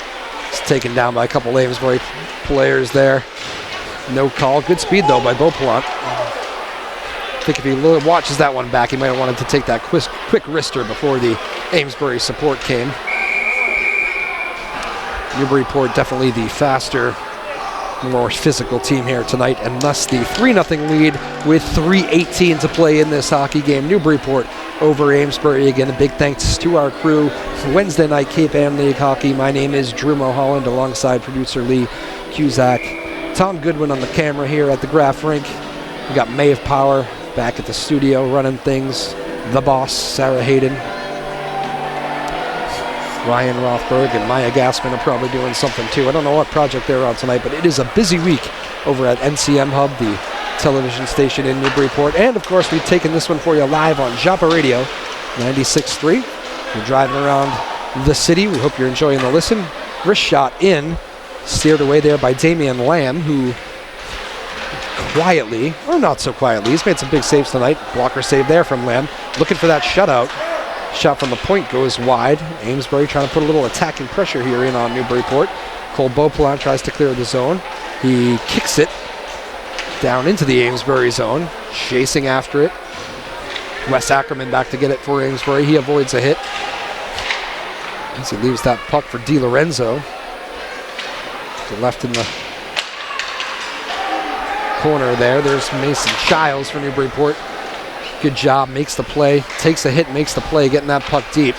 It's taken down by a couple Amesbury players there. No call. Good speed, though, by Beaupalant. I think if he watches that one back, he might have wanted to take that quick wrister before the Amesbury support came. Newburyport definitely the faster, more physical team here tonight, and thus the 3-0 lead with 3:18 to play in this hockey game. Newburyport over Amesbury. Again, a big thanks to our crew. Wednesday night Cape Ann League Hockey. My name is Drew Mulholland alongside producer Lee Cusack. Tom Goodwin on the camera here at the Graf Rink. We got May of Power back at the studio running things. The boss, Sarah Hayden. Ryan Rothberg and Maya Gassman are probably doing something too. I don't know what project they're on tonight, but it is a busy week over at NCM Hub, the television station in Newburyport. And of course, we've taken this one for you live on Joppa Radio, 96.3. You're driving around the city. We hope you're enjoying the listen. Wrist shot in, steered away there by Damian Lamb, who quietly, or not so quietly, he's made some big saves tonight. Blocker save there from Lamb. Looking for that shutout. Shot from the point goes wide. Amesbury trying to put a little attacking pressure here in on Newburyport. Cole Beaupalant tries to clear the zone. He kicks it down into the Amesbury zone, chasing after it. Wes Ackerman back to get it for Amesbury. He avoids a hit as he leaves that puck for Di Lorenzo. To left in the corner there. There's Mason Childs for Newburyport. Good job, makes the play, takes a hit, makes the play, getting that puck deep.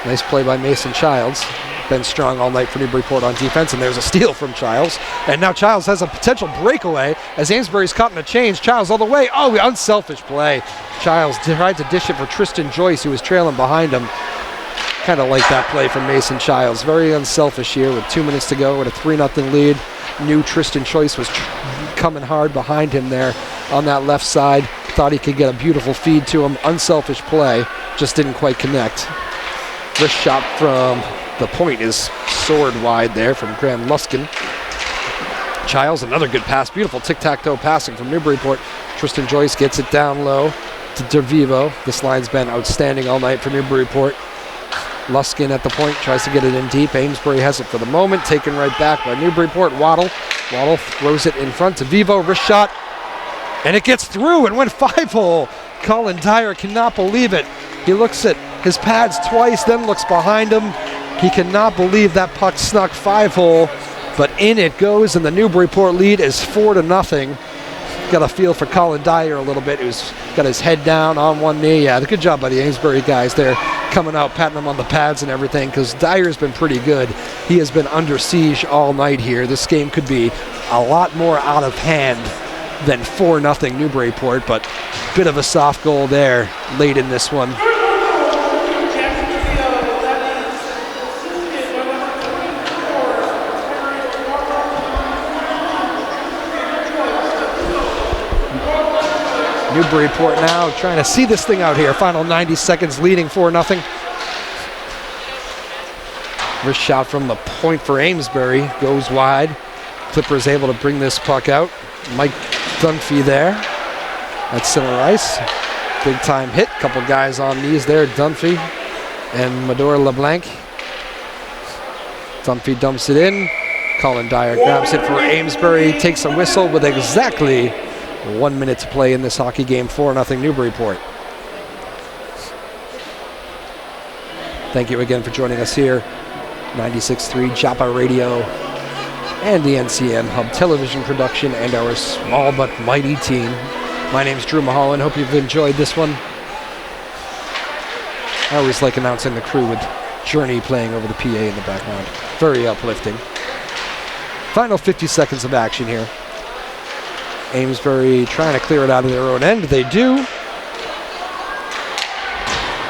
Nice play by Mason Childs. Been strong all night for Newburyport on defense, and there's a steal from Childs. And now Childs has a potential breakaway as Amesbury's caught in a change. Childs all the way. Oh, unselfish play. Childs tried to dish it for Tristan Joyce, who was trailing behind him. Kind of like that play from Mason Childs. Very unselfish here with 2 minutes to go with a 3-0 lead. Knew Tristan Joyce was coming hard behind him there on that left side. Thought he could get a beautiful feed to him. Unselfish play. Just didn't quite connect. This shot from the point is soared wide there from Graham Luskin. Childs, another good pass. Beautiful tic-tac-toe passing from Newburyport. Tristan Joyce gets it down low to DeVivo. This line's been outstanding all night for Newburyport. Luskin at the point, tries to get it in deep. Amesbury has it for the moment, taken right back by Newburyport. Waddle throws it in front to DeVivo. Wrist shot, and it gets through and went 5-hole. Colin Dyer cannot believe it. He looks at his pads twice, then looks behind him. He cannot believe that puck snuck 5-hole, but in it goes, and the Newburyport lead is 4-0. Got a feel for Colin Dyer a little bit, who's got his head down on one knee. Yeah, good job by the Amesbury guys there, coming out, patting him on the pads and everything, because Dyer's been pretty good. He has been under siege all night here. This game could be a lot more out of hand than 4-0 Newburyport, but bit of a soft goal there late in this one. Newburyport now trying to see this thing out here. Final 90 seconds, leading 4-0. Wrist shot from the point for Amesbury, goes wide. Clippers able to bring this puck out. Mike Dunphy there at center ice. Big time hit, couple guys on knees there, Dunphy and Medor LeBlanc. Dunphy dumps it in. Colin Dyer grabs it for Amesbury, takes a whistle with exactly 1 minute to play in this hockey game. 4-0 Newburyport. Thank you again for joining us here. 96.3 Joppa Radio and the NCM Hub television production and our small but mighty team. My name's Drew Mulholland. Hope you've enjoyed this one. I always like announcing the crew with Journey playing over the PA in the background. Very uplifting. Final 50 seconds of action here. Amesbury trying to clear it out of their own end. They do.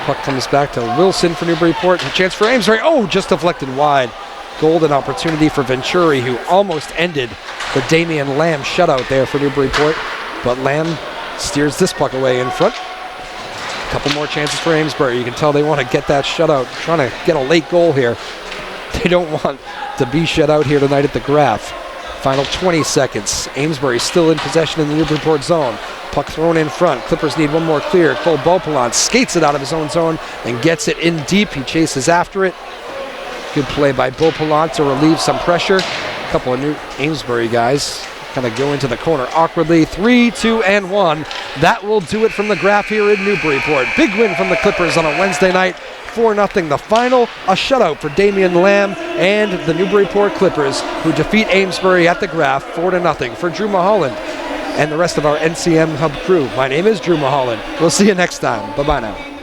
Puck comes back to Wilson for Newburyport. A chance for Amesbury. Oh, just deflected wide. Golden opportunity for Venturi, who almost ended the Damian Lamb shutout there for Newburyport. But Lamb steers this puck away in front. A couple more chances for Amesbury. You can tell they want to get that shutout, trying to get a late goal here. They don't want to be shut out here tonight at the Graf. Final 20 seconds. Amesbury still in possession in the Newburyport zone. Puck thrown in front. Clippers need one more clear. Cole Beaupelon skates it out of his own zone and gets it in deep. He chases after it. Good play by Beaupelon to relieve some pressure. A couple of new Amesbury guys kind of go into the corner awkwardly. 3, 2, and 1. That will do it from the Graf here in Newburyport. Big win from the Clippers on a Wednesday night. 4-0 the final, a shutout for Damian Lamb and the Newburyport Clippers, who defeat Amesbury at the Graf 4-0. For Drew Mulholland and the rest of our NCM Hub crew, my name is Drew Mulholland. We'll see you next time. Bye-bye now.